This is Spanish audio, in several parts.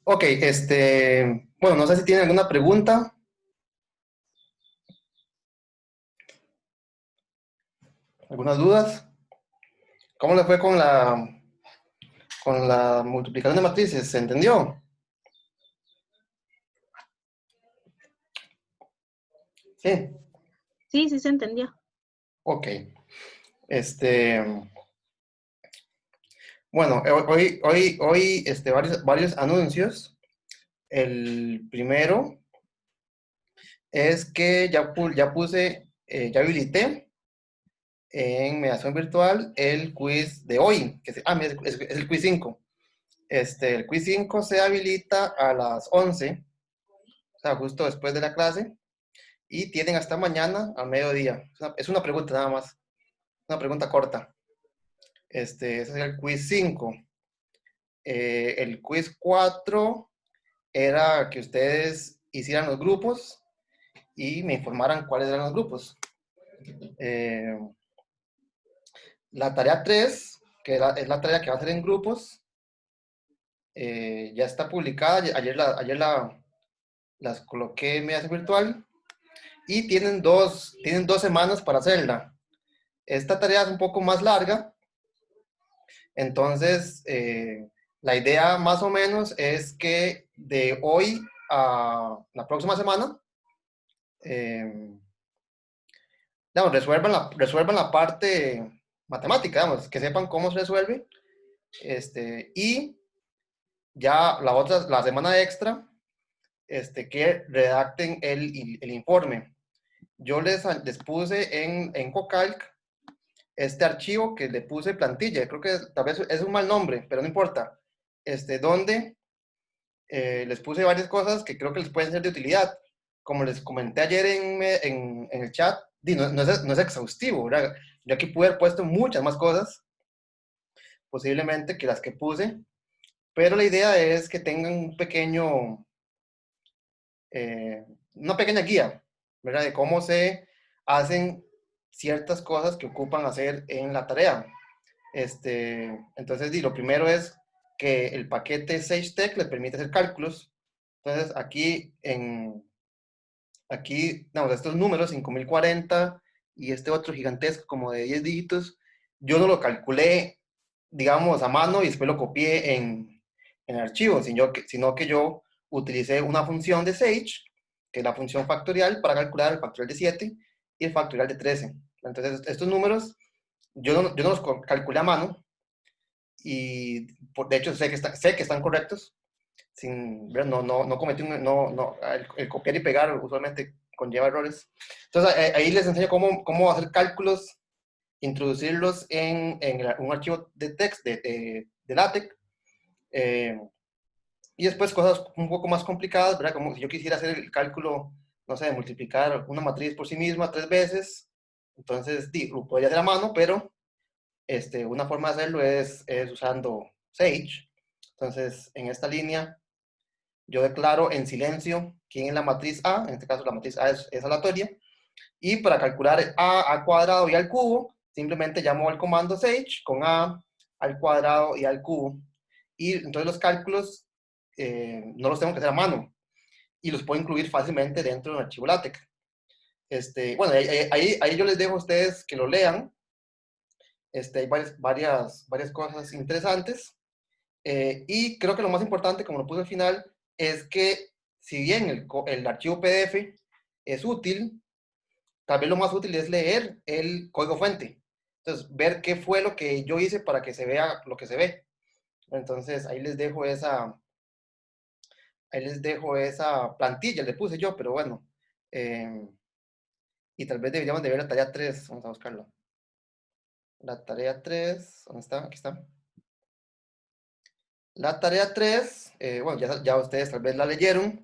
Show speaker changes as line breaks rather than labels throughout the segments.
Ok, bueno, no sé si tienen alguna pregunta, algunas dudas. ¿Cómo le fue con la multiplicación de matrices? ¿Se entendió? Sí,
Sí, sí se entendió.
ok. Este, bueno, hoy varios anuncios. El primero es que ya habilité en mediación virtual el quiz de hoy, mira, es el quiz 5. El quiz 5 se habilita a las 11, o sea, justo después de la clase, y tienen hasta mañana a mediodía. Es una pregunta nada más, una pregunta corta. Ese es el quiz 5. El quiz 4 era que ustedes hicieran los grupos y me informaran cuáles eran los grupos. Eh, la tarea 3, es la tarea que va a hacer en grupos, ya está publicada. Las coloqué en mediación virtual y tienen dos semanas para hacerla. Esta tarea es un poco más larga, entonces la idea más o menos es que de hoy a la próxima semana, eh, digamos, resuelvan la parte matemática, digamos, que sepan cómo se resuelve, y ya la semana extra, que redacten el informe. Yo les puse en Cocalc este archivo que le puse plantilla. Creo que tal vez es un mal nombre, pero no importa. Donde les puse varias cosas que creo que les pueden ser de utilidad. Como les comenté ayer en el chat, no es exhaustivo, ¿verdad? Yo aquí pude haber puesto muchas más cosas, posiblemente, que las que puse, pero la idea es que tengan eh, una pequeña guía, ¿verdad? De cómo se hacen ciertas cosas que ocupan hacer en la tarea. Entonces, lo primero es que el paquete SageTech le permite hacer cálculos. Entonces, aquí, estos números, 5040 y este otro gigantesco como de 10 dígitos, yo no lo calculé, digamos, a mano y después lo copié en archivo, sino que yo utilicé una función de Sage, que es la función factorial, para calcular el factorial de 7 y el factorial de 13. Entonces, estos números yo no los calculé a mano, y de hecho sé que están correctos. No cometí el copiar y pegar usualmente conlleva errores. Entonces ahí les enseño cómo hacer cálculos, introducirlos en un archivo de text de LaTeX, eh, y después cosas un poco más complicadas, ¿verdad? Como si yo quisiera hacer el cálculo, no sé, de multiplicar una matriz por sí misma 3 veces. Entonces lo podría hacer a mano, pero una forma de hacerlo es usando Sage. Entonces, en esta línea, yo declaro en silencio quién es la matriz A. En este caso, la matriz A es aleatoria. Y para calcular A cuadrado y al cubo, simplemente llamo al comando Sage con A al cuadrado y al cubo. Y entonces los cálculos no los tengo que hacer a mano y los puedo incluir fácilmente dentro de un archivo LaTeX. Bueno, ahí yo les dejo a ustedes que lo lean. Hay varias cosas interesantes. Y creo que lo más importante, como lo puse al final, es que si bien el archivo PDF es útil, tal vez lo más útil es leer el código fuente. Entonces, ver qué fue lo que yo hice para que se vea lo que se ve. Entonces, ahí les dejo esa plantilla, le puse yo, pero bueno. eh, y tal vez deberíamos de ver la tarea 3. Vamos a buscarlo. La tarea 3, ¿dónde está? Aquí está. La tarea 3, bueno, ya ustedes tal vez la leyeron.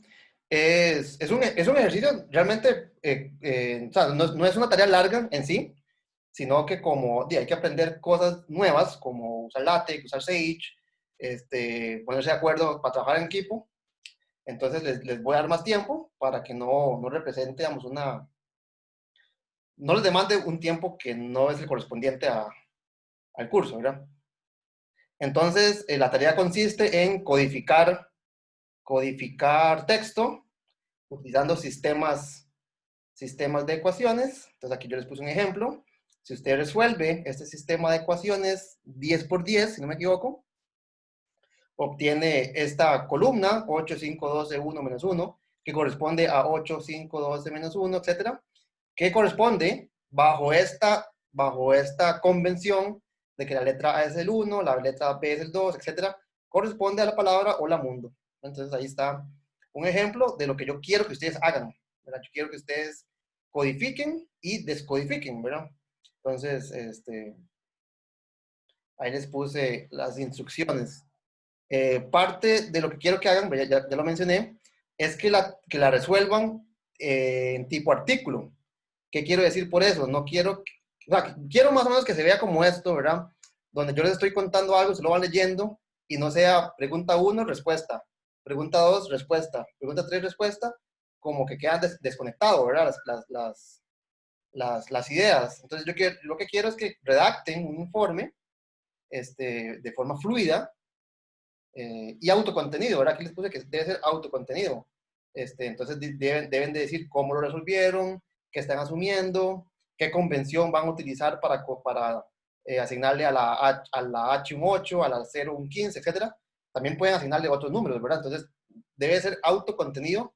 Es un ejercicio realmente, o sea, no es una tarea larga en sí, sino que como hay que aprender cosas nuevas, como usar LaTeX, usar Sage, ponerse de acuerdo para trabajar en equipo. Entonces les voy a dar más tiempo para que no represente, digamos, no les demande un tiempo que no es el correspondiente al curso, ¿verdad? Entonces, la tarea consiste en codificar codificar texto utilizando sistemas de ecuaciones. Entonces aquí yo les puse un ejemplo. Si usted resuelve este sistema de ecuaciones 10 por 10, si no me equivoco, obtiene esta columna 8, 5, 12, 1, menos 1, que corresponde a 8, 5, 12, menos 1, etcétera, que corresponde bajo esta convención de que la letra A es el 1, la letra B es el 2, etcétera, corresponde a la palabra hola mundo. Entonces ahí está un ejemplo de lo que yo quiero que ustedes hagan, ¿verdad? Yo quiero que ustedes codifiquen y descodifiquen, ¿verdad? Entonces, ahí les puse las instrucciones. Parte de lo que quiero que hagan, ya lo mencioné, es que la resuelvan en tipo artículo. ¿Qué quiero decir por eso? No quiero, o sea, quiero más o menos que se vea como esto, ¿verdad? Donde yo les estoy contando algo, se lo van leyendo y no sea pregunta 1, respuesta, pregunta 2, respuesta, pregunta 3, respuesta, como que quedan desconectado, ¿verdad? Las ideas. Entonces lo que quiero es que redacten un informe de forma fluida y autocontenido, ¿verdad? Aquí les puse que debe ser autocontenido. Entonces deben de decir cómo lo resolvieron, qué están asumiendo, qué convención van a utilizar para asignarle a la H un 8, a la 0 un 15, etcétera. También pueden asignarle otros números, ¿verdad? Entonces debe ser autocontenido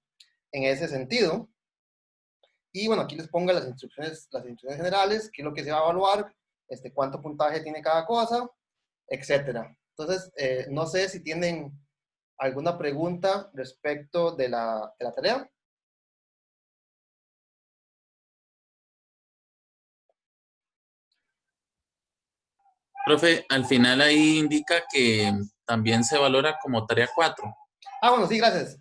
en ese sentido. Y bueno, aquí les pongo las instrucciones generales, qué es lo que se va a evaluar, cuánto puntaje tiene cada cosa, etcétera. Entonces, no sé si tienen alguna pregunta respecto de la tarea.
Profe, al final ahí indica que también se valora como tarea 4.
Ah, bueno, sí, gracias.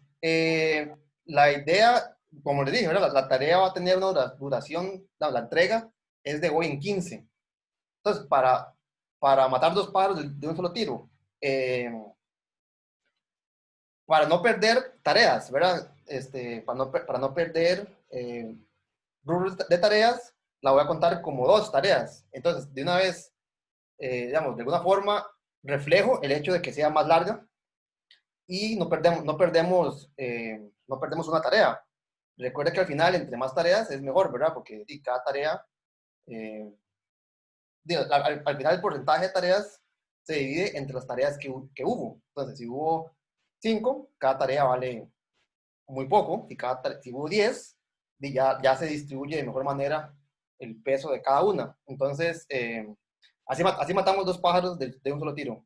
La idea, como les dije, ¿verdad? La tarea va a tener una duración, la entrega es de hoy en 15. Entonces, para matar dos pájaros de un solo tiro, para no perder tareas, ¿verdad? Para no perder rubros de tareas, la voy a contar como dos tareas. Entonces, de una vez, digamos, de alguna forma, reflejo el hecho de que sea más larga y no perdemos una tarea. Recuerda que al final, entre más tareas, es mejor, ¿verdad? Porque cada tarea, eh, al final el porcentaje de tareas se divide entre las tareas que hubo. Entonces, si hubo 5, cada tarea vale muy poco. Si hubo 10, ya se distribuye de mejor manera el peso de cada una. Entonces, así matamos dos pájaros de un solo tiro.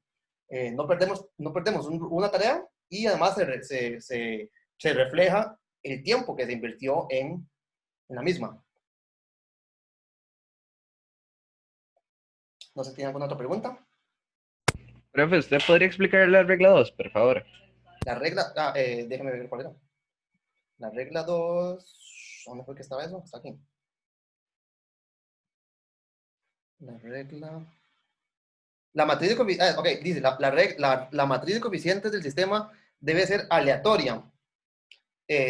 No perdemos una tarea y además se refleja el tiempo que se invirtió en la misma. No sé si tienen alguna otra pregunta.
Profe, ¿usted podría explicar la regla 2, por favor?
La regla, déjeme ver cuál era. La regla 2, ¿dónde fue que estaba eso? Está aquí. La regla... La matriz de coeficientes, ok, dice, la matriz de coeficientes del sistema debe ser aleatoria.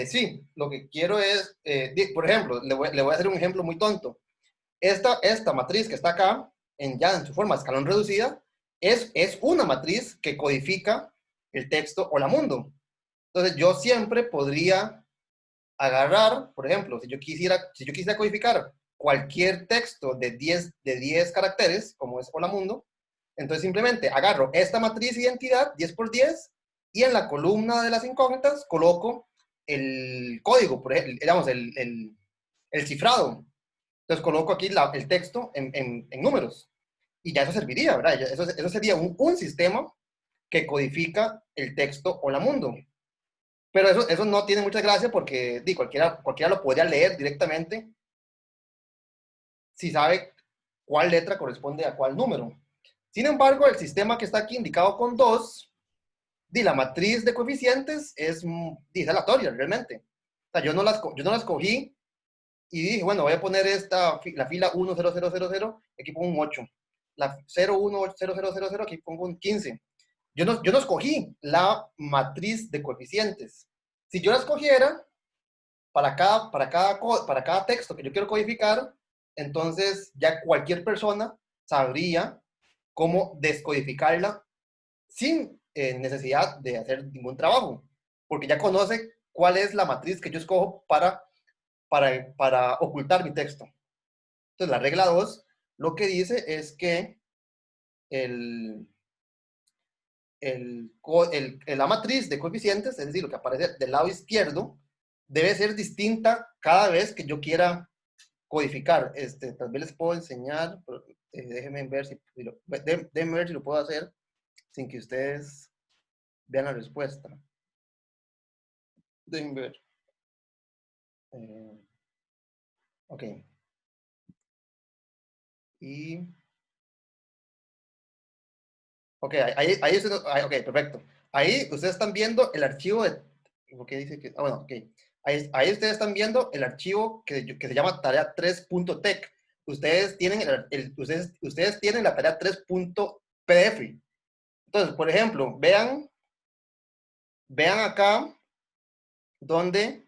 Sí, lo que quiero es, por ejemplo, le voy a hacer un ejemplo muy tonto. Esta matriz que está acá, ya en su forma escalón reducida, es una matriz que codifica el texto Hola Mundo. Entonces, yo siempre podría agarrar, por ejemplo, si yo quisiera codificar cualquier texto de 10 caracteres, como es Hola Mundo, entonces simplemente agarro esta matriz identidad 10 por 10 y en la columna de las incógnitas coloco el código, por ejemplo, digamos, el cifrado. Entonces coloco aquí el texto en números y ya eso serviría, ¿verdad? Eso sería un sistema que codifica el texto Hola Mundo. Pero eso no tiene mucha gracia porque cualquiera lo podría leer directamente si sabe cuál letra corresponde a cuál número. Sin embargo, el sistema que está aquí indicado con 2, la matriz de coeficientes es aleatoria realmente. O sea, yo no las cogí y dije, bueno, voy a poner la fila 1, 0, 0, 0, 0, aquí pongo un 8. La 0, 1, 0, 0, 0, 0, aquí pongo un 15. Yo no escogí la matriz de coeficientes. Si yo la escogiera, para cada texto que yo quiero codificar, entonces ya cualquier persona sabría cómo descodificarla sin necesidad de hacer ningún trabajo. porque ya conoce cuál es la matriz que yo escojo para ocultar mi texto. Entonces, la regla 2 lo que dice es que la matriz de coeficientes, es decir, lo que aparece del lado izquierdo, debe ser distinta cada vez que yo quiera codificar. Tal vez les puedo enseñar, pero, déjenme ver déjenme ver si lo puedo hacer sin que ustedes vean la respuesta. Déjenme ver. Ok. Y... Ok, ok, perfecto. Ahí ustedes están viendo el archivo de... ¿Por qué dice que...? Ah, bueno, ok. Ahí ustedes están viendo el archivo que se llama tarea3.tech. Ustedes tienen, ustedes tienen la tarea 3.pdf. Entonces, por ejemplo, vean acá donde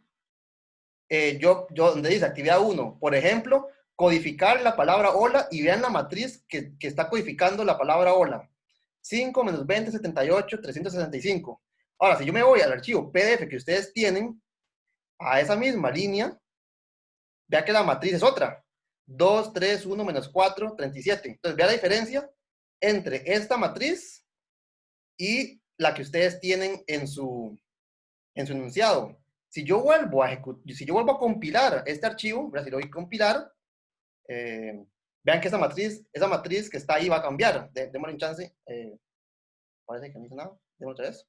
donde dice actividad 1, por ejemplo, codificar la palabra hola, y vean la matriz que está codificando la palabra hola. 5 menos 20, 78, 365. Ahora, si yo me voy al archivo PDF que ustedes tienen, a esa misma línea, vea que la matriz es otra. 2, 3, 1 menos 4, 37. Entonces, vea la diferencia entre esta matriz y la que ustedes tienen en su enunciado. Si yo vuelvo a compilar este archivo, si lo voy a compilar, vean que esa matriz que está ahí va a cambiar. Démosle un chance. Parece que no hice nada. Démosle otra vez.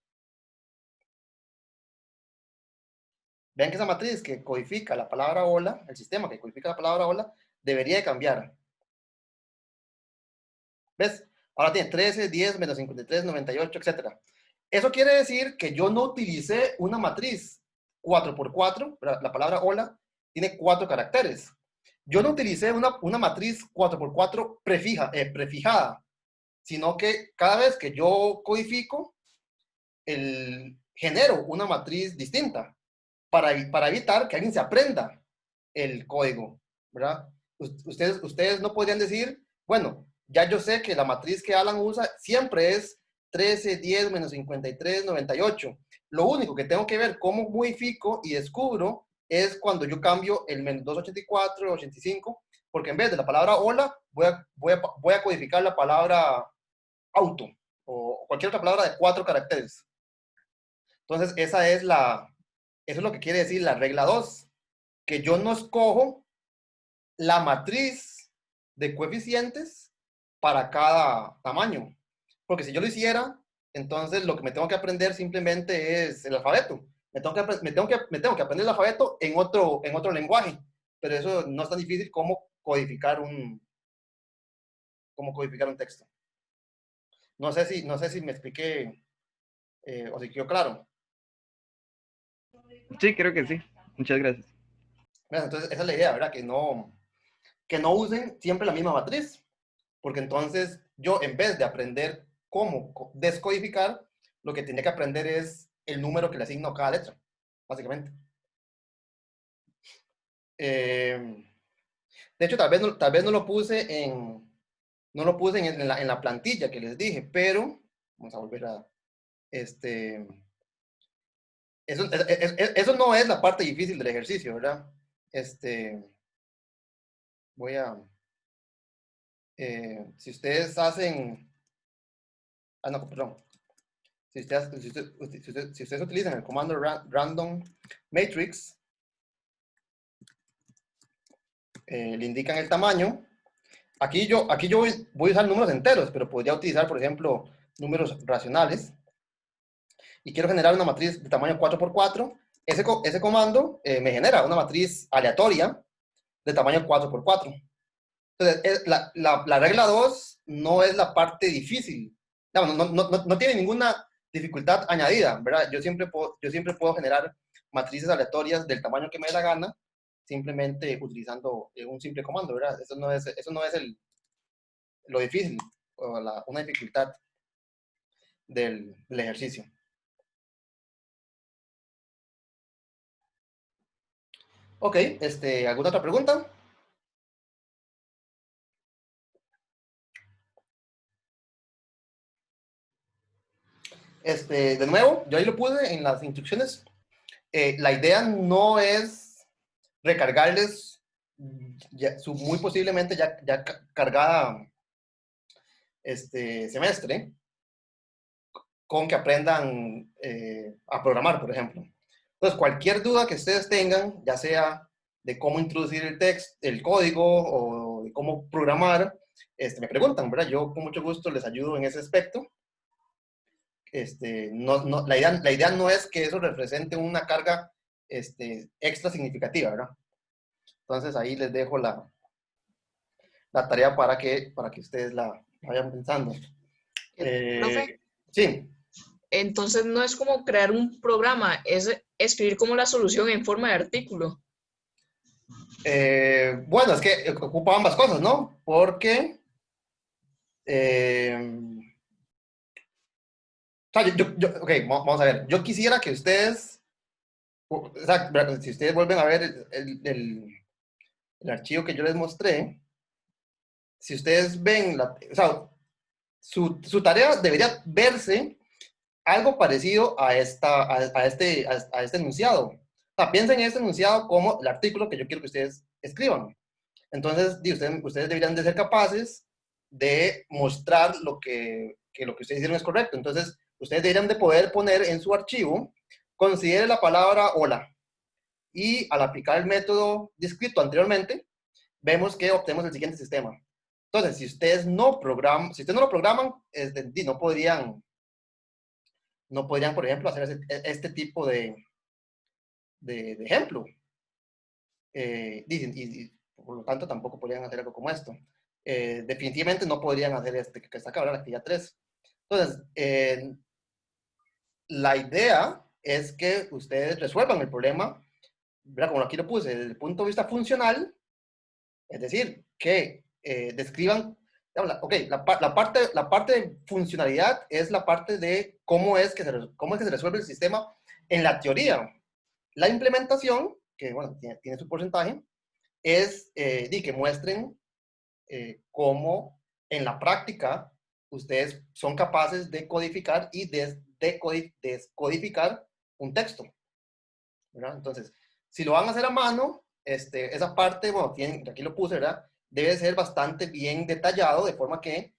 Vean que esa matriz que codifica la palabra hola, el sistema que codifica la palabra hola, debería de cambiar. ¿Ves? Ahora tiene 13, 10, menos 53, 98, etc. Eso quiere decir que yo no utilicé una matriz 4x4, la palabra hola tiene 4 caracteres. Yo no utilicé una matriz 4x4 prefijada, sino que cada vez que yo codifico, genero una matriz distinta para evitar que alguien se aprenda el código, ¿verdad? Ustedes no podrían decir, bueno, ya yo sé que la matriz que Alan usa siempre es 13, 10, menos 53, 98. Lo único que tengo que ver cómo modifico y descubro es cuando yo cambio el menos 284, 85, porque en vez de la palabra hola, voy a codificar la palabra auto o cualquier otra palabra de 4 caracteres. Entonces, eso es lo que quiere decir la regla 2, que yo no escojo la matriz de coeficientes para cada tamaño. Porque si yo lo hiciera, entonces lo que me tengo que aprender simplemente es el alfabeto. Me tengo que aprender el alfabeto en otro lenguaje. Pero eso no es tan difícil como codificar un texto. No sé si me expliqué o si quedó claro.
Sí, creo que sí. Muchas gracias.
Entonces, esa es la idea, ¿verdad? Que no usen siempre la misma matriz, porque entonces yo, en vez de aprender cómo descodificar, lo que tenía que aprender es el número que le asigno a cada letra, básicamente. De hecho, tal vez no lo puse en la plantilla que les dije, pero vamos a volver a eso no es la parte difícil del ejercicio, ¿verdad? Voy a si ustedes hacen, no, perdón, si ustedes utilizan el comando random matrix, le indican el tamaño. Aquí yo voy a usar números enteros, pero podría utilizar, por ejemplo, números racionales. Y quiero generar una matriz de tamaño 4x4. Ese comando me genera una matriz aleatoria de tamaño 4x4. Entonces, la regla 2 no es la parte difícil. No tiene ninguna dificultad añadida, ¿verdad? Yo siempre puedo generar matrices aleatorias del tamaño que me dé la gana, simplemente utilizando un simple comando, ¿verdad? Eso no es lo difícil o una dificultad del ejercicio. Ok, ¿alguna otra pregunta? De nuevo, yo ahí lo puse en las instrucciones. La idea no es recargarles muy posiblemente ya cargada semestre con que aprendan a programar, por ejemplo. Entonces, cualquier duda que ustedes tengan, ya sea de cómo introducir el código o de cómo programar, me preguntan, ¿verdad? Yo con mucho gusto les ayudo en ese aspecto. La idea no es que eso represente una carga extra significativa, ¿verdad? Entonces ahí les dejo la tarea para que ustedes la vayan pensando.
Profe,
Sí.
entonces no es como crear un programa, es escribir como la solución en forma de artículo.
Bueno, es que ocupa ambas cosas, ¿no? Porque o sea, ok, vamos a ver. Yo quisiera que ustedes, o sea, si ustedes vuelven a ver el archivo que yo les mostré, si ustedes ven, o sea, su tarea debería verse algo parecido a este enunciado. O sea, piensen en este enunciado como el artículo que yo quiero que ustedes escriban. Entonces, ustedes deberían de ser capaces de mostrar que lo que ustedes hicieron es correcto. Entonces, ustedes deberían de poder poner en su archivo, considere la palabra hola. Y al aplicar el método descrito anteriormente, vemos que obtenemos el siguiente sistema. Entonces, si ustedes no lo programan, no podrían, por ejemplo, hacer este tipo de ejemplo. Y por lo tanto tampoco podrían hacer algo como esto. Definitivamente no podrían hacer que está acá, ahora la actividad 3. Entonces, la idea es que ustedes resuelvan el problema, ¿verdad? Como aquí lo puse, desde el punto de vista funcional, es decir, que describan, ok, la parte de funcionalidad es la parte de cómo es que se resuelve el sistema en la teoría. La implementación, que bueno, tiene su porcentaje, es que muestren cómo en la práctica ustedes son capaces de codificar y descodificar un texto, ¿verdad? Entonces, si lo van a hacer a mano, esa parte, bueno, aquí lo puse, ¿verdad? Debe ser bastante bien detallado, de forma que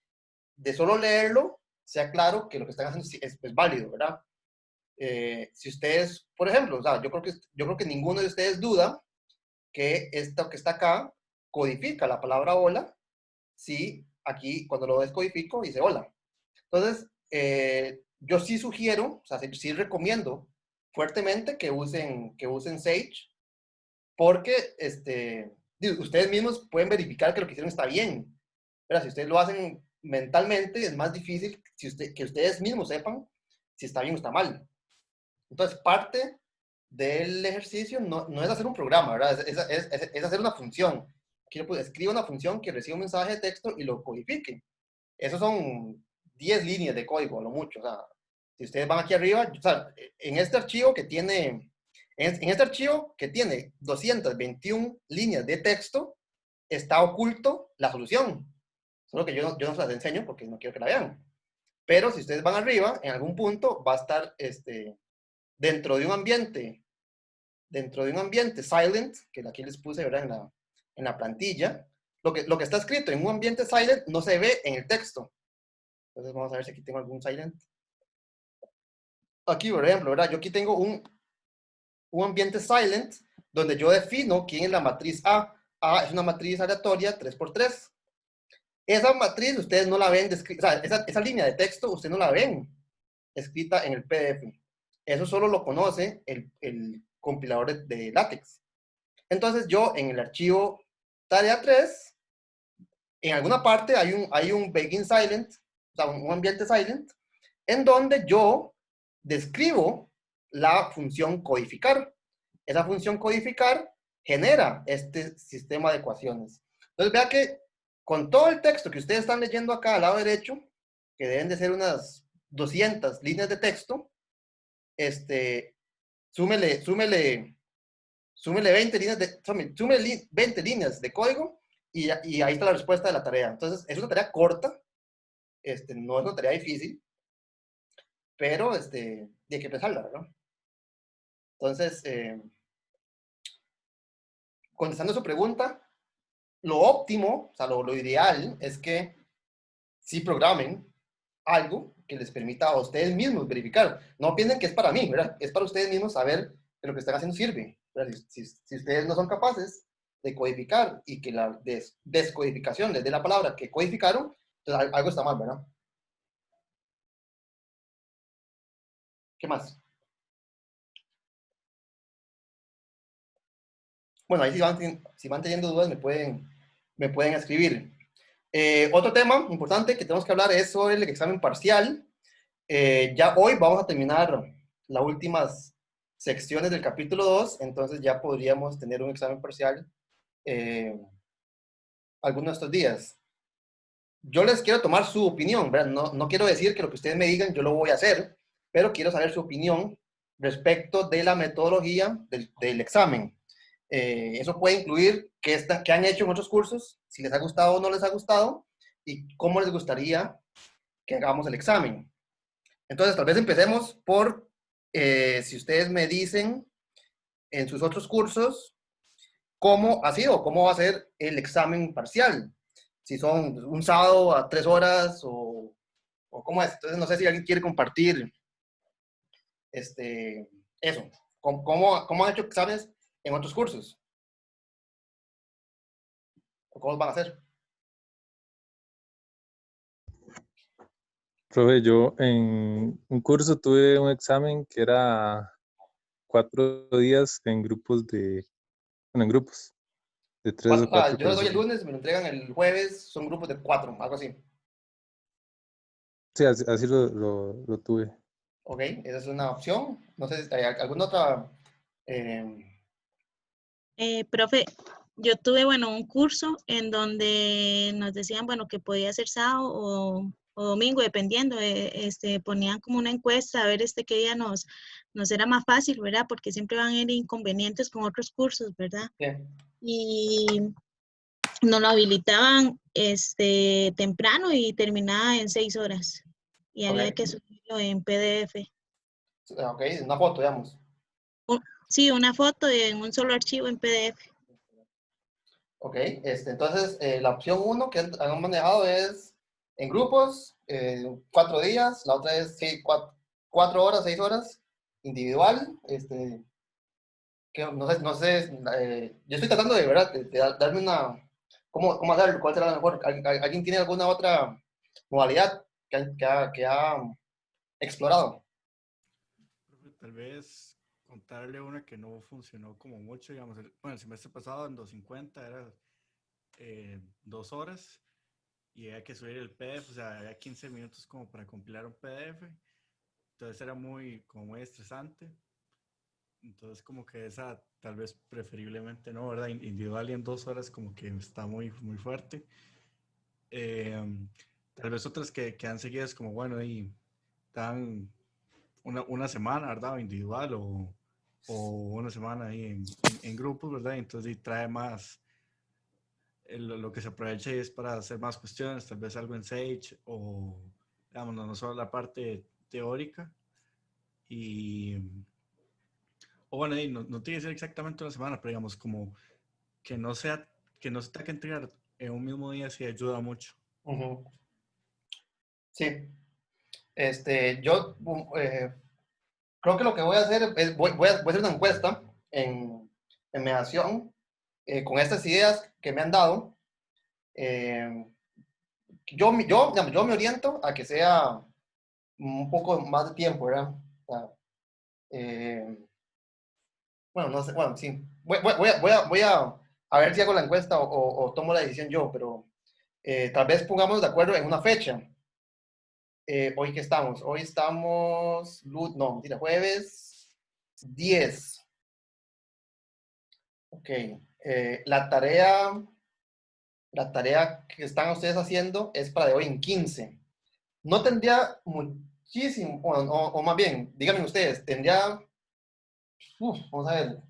de solo leerlo sea claro que lo que están haciendo es válido, ¿verdad? Si ustedes, por ejemplo, o sea, yo creo que ninguno de ustedes duda que esto que está acá codifica la palabra hola, si aquí cuando lo descodifico dice hola. Entonces, yo sí sugiero, o sea, sí recomiendo fuertemente que usen Sage, porque ustedes mismos pueden verificar que lo que hicieron está bien. Pero si ustedes lo hacen mentalmente, es más difícil que ustedes mismos sepan si está bien o está mal. Entonces, parte del ejercicio no es hacer un programa, ¿verdad? Es hacer una función. Aquí escriba una función que reciba un mensaje de texto y lo codifique. Esos son 10 líneas de código, a lo mucho. O sea, si ustedes van aquí arriba, o sea, en este archivo que tiene 221 líneas de texto, está oculto la solución. Solo que yo no se las enseño porque no quiero que la vean. Pero si ustedes van arriba, en algún punto va a estar dentro de un ambiente silent, que aquí les puse, ¿verdad? En la plantilla, lo que está escrito en un ambiente silent no se ve en el texto. Entonces vamos a ver si aquí tengo algún silent. Aquí, por ejemplo, ¿verdad? Yo aquí tengo un ambiente silent donde yo defino quién es la matriz A. A es una matriz aleatoria 3x3. Esa matriz ustedes no la ven, o sea, esa línea de texto ustedes no la ven escrita en el PDF. Eso solo lo conoce el compilador de LaTeX. Entonces yo en el archivo tarea 3, en alguna parte hay un begin silent, o sea, un ambiente silent, en donde yo describo la función codificar. Esa función codificar genera este sistema de ecuaciones. Entonces vea que con todo el texto que ustedes están leyendo acá al lado derecho, que deben de ser unas 200 líneas de texto, súmele 20 líneas de código y ahí está la respuesta de la tarea. Entonces, es una tarea corta, no es una tarea difícil. pero hay que pensarla, ¿verdad? Entonces, contestando su pregunta, lo óptimo, o sea, lo ideal es que sí programen algo que les permita a ustedes mismos verificar. No piensen que es para mí, ¿verdad? Es para ustedes mismos saber que lo que están haciendo sirve, ¿verdad? Si ustedes no son capaces de codificar y que la descodificación les dé la palabra que codificaron, entonces algo está mal, ¿verdad? ¿Qué más? Bueno, ahí si van teniendo dudas me pueden escribir. Otro tema importante que tenemos que hablar es sobre el examen parcial. Ya hoy vamos a terminar las últimas secciones del capítulo 2, entonces ya podríamos tener un examen parcial algunos de estos días. Yo les quiero tomar su opinión, ¿verdad? No quiero decir que lo que ustedes me digan yo lo voy a hacer, pero quiero saber su opinión respecto de la metodología del examen. Eso puede incluir qué han hecho en otros cursos, si les ha gustado o no les ha gustado, y cómo les gustaría que hagamos el examen. Entonces, tal vez empecemos por, si ustedes me dicen en sus otros cursos, cómo ha sido, cómo va a ser el examen parcial. Si son un sábado a 3 horas o cómo es. Entonces, no sé si alguien quiere compartir eso. ¿Cómo han hecho exámenes en otros cursos? ¿O cómo los van a hacer?
Profe, yo en un curso tuve un examen que era 4 días en grupos bueno, en grupos de 3 o 4
Yo lo doy el
personas.
lunes, me lo entregan el jueves, son grupos de 4, algo así.
Sí, así lo tuve.
Ok, esa es una opción. No sé, ¿hay alguna otra?
Profe, yo tuve, bueno, un curso en donde nos decían, bueno, que podía ser sábado o domingo, dependiendo, ponían como una encuesta a ver qué día nos era más fácil, ¿verdad? Porque siempre van a ir inconvenientes con otros cursos, ¿verdad?
Bien.
Y nos lo habilitaban temprano y terminaba en 6 horas. Y había que
Ok,
subirlo en PDF.
ok, una foto, digamos.
Sí, una foto en un solo archivo en PDF.
Ok, entonces la opción 1 que han manejado es en grupos, 4 días, la otra es 4 horas, 6 horas, individual, que no sé, yo estoy tratando de, ¿verdad? De darme ¿cómo hacerlo? ¿Cuál será la mejor? ¿Alguien tiene alguna otra modalidad que ha explorado?
Profe, tal vez contarle una que no funcionó como mucho, digamos, bueno, el semestre pasado en 250 era 2 horas y había que subir el PDF, o sea, había 15 minutos como para compilar un PDF, entonces era como muy estresante, entonces como que esa tal vez preferiblemente no, ¿verdad? Individual y en 2 horas como que está muy, muy fuerte. Eh, Tal vez otras que han seguido es como, bueno, y dan una semana, ¿verdad? O individual o una semana ahí en grupos, ¿verdad? Entonces y trae más, lo que se aprovecha es para hacer más cuestiones, tal vez algo en Sage o, digamos, no solo la parte teórica. Y, o bueno, y no tiene que ser exactamente una semana, pero digamos, como que no sea, que no se tenga que entregar en un mismo día, sí ayuda mucho.
Ujú. Sí, yo creo que lo que voy a hacer es, voy a hacer una encuesta en Mediación con estas ideas que me han dado. Eh, digamos, yo me oriento a que sea un poco más de tiempo, ¿verdad? O sea, eh, bueno, no sé, bueno, sí. Voy a ver si hago la encuesta o tomo la decisión yo, pero tal vez pongamos de acuerdo en una fecha. ¿Hoy qué estamos? Hoy estamos, no, mentira, jueves 10. Ok. La tarea que están ustedes haciendo es para de hoy en 15. No tendría muchísimo, o más bien, díganme ustedes, vamos a ver.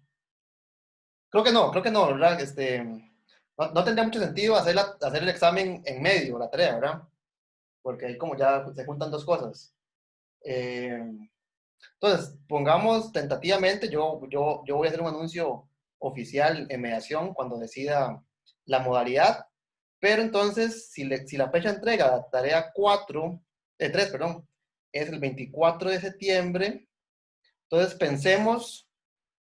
Creo que no, ¿verdad? No tendría mucho sentido hacer el examen en medio, la tarea, ¿verdad? Porque ahí como ya se juntan dos cosas. Entonces, pongamos tentativamente, yo voy a hacer un anuncio oficial en mediación cuando decida la modalidad, pero entonces, si la fecha de entrega de tarea 3, perdón, es el 24 de septiembre, entonces pensemos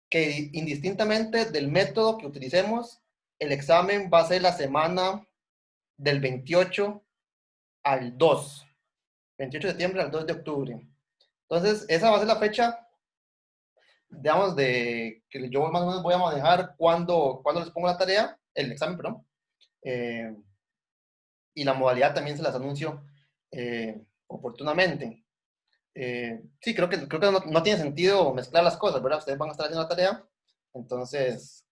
que indistintamente del método que utilicemos, el examen va a ser la semana del 28 al 2, 28 de septiembre al 2 de octubre. Entonces, esa va a ser la fecha, digamos, de que yo más o menos voy a manejar cuando les pongo la tarea, el examen, perdón. Y la modalidad también se las anuncio oportunamente. Sí, creo que no tiene sentido mezclar las cosas, ¿verdad? Ustedes van a estar haciendo la tarea, entonces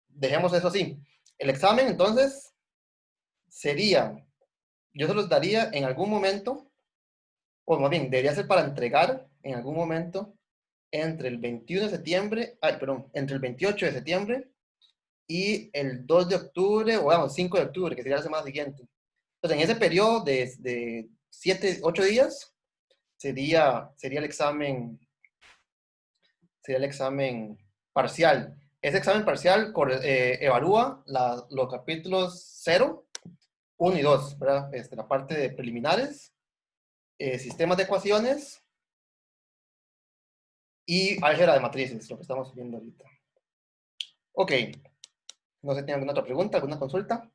dejemos eso así. El examen, entonces, sería, yo se los daría en algún momento, o más bien, debería ser para entregar en algún momento entre el 21 de septiembre, entre el 28 de septiembre y el 2 de octubre, o vamos, 5 de octubre, que sería la semana siguiente. Entonces, en ese periodo de 7, 8 días, sería el examen parcial. Ese examen parcial evalúa los capítulos 0, 1 y 2, ¿verdad? La parte de preliminares, sistemas de ecuaciones y álgebra de matrices, lo que estamos viendo ahorita. Ok. No sé si tienen alguna otra pregunta, alguna consulta.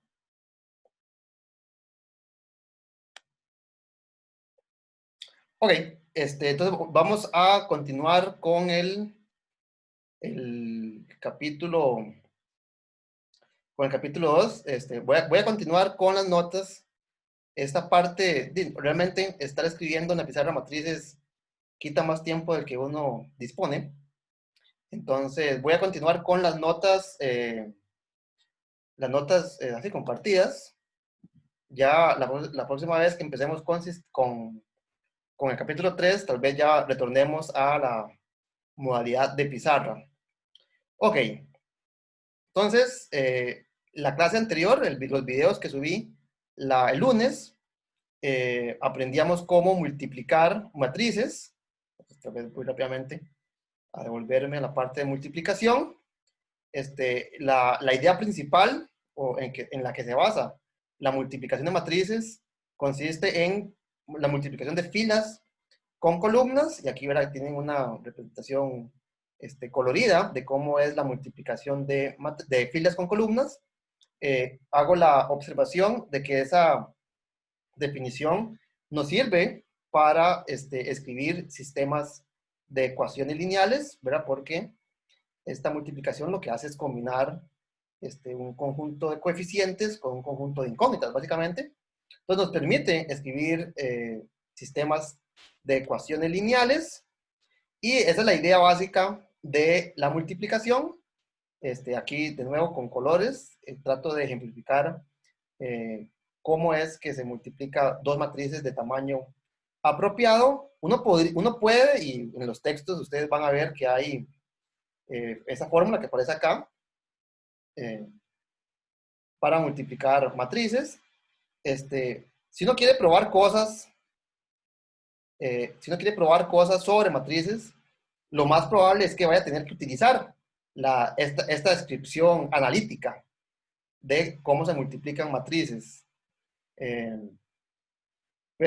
Ok, entonces vamos a continuar con el capítulo 2. Voy a continuar con las notas. Esta parte, realmente estar escribiendo en la pizarra matrices quita más tiempo del que uno dispone. Entonces voy a continuar con las notas así compartidas. Ya la próxima vez que empecemos con el capítulo 3, tal vez ya retornemos a la modalidad de pizarra. Ok, entonces, la clase anterior, los videos que subí el lunes, aprendíamos cómo multiplicar matrices. Tal vez voy rápidamente a devolverme a la parte de multiplicación. La idea principal en la que se basa la multiplicación de matrices consiste en la multiplicación de filas con columnas, y aquí verá, tienen una representación colorida de cómo es la multiplicación de filas con columnas. Hago la observación de que esa definición nos sirve para escribir sistemas de ecuaciones lineales, ¿verdad? Porque esta multiplicación lo que hace es combinar un conjunto de coeficientes con un conjunto de incógnitas, básicamente. Entonces nos permite escribir sistemas de ecuaciones lineales, y esa es la idea básica de la multiplicación. Aquí de nuevo con colores trato de ejemplificar cómo es que se multiplica dos matrices de tamaño apropiado. Uno puede, y en los textos ustedes van a ver que hay esa fórmula que aparece acá para multiplicar matrices. Si uno quiere probar cosas, sobre matrices, lo más probable es que vaya a tener que utilizar esta descripción analítica de cómo se multiplican matrices. Pero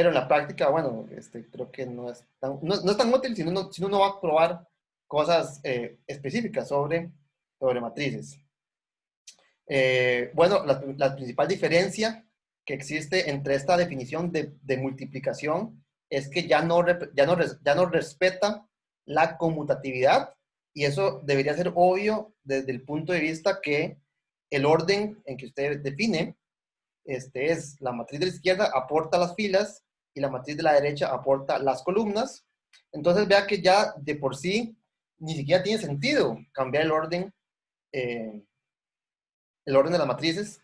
en la práctica, bueno, creo que no es tan útil si uno no va a probar cosas específicas sobre matrices. Bueno, la principal diferencia que existe entre esta definición de multiplicación es que ya no respeta la conmutatividad, y eso debería ser obvio desde el punto de vista que el orden en que usted define es la matriz de la izquierda aporta las filas y la matriz de la derecha aporta las columnas. Entonces vea que ya de por sí ni siquiera tiene sentido cambiar el orden de las matrices,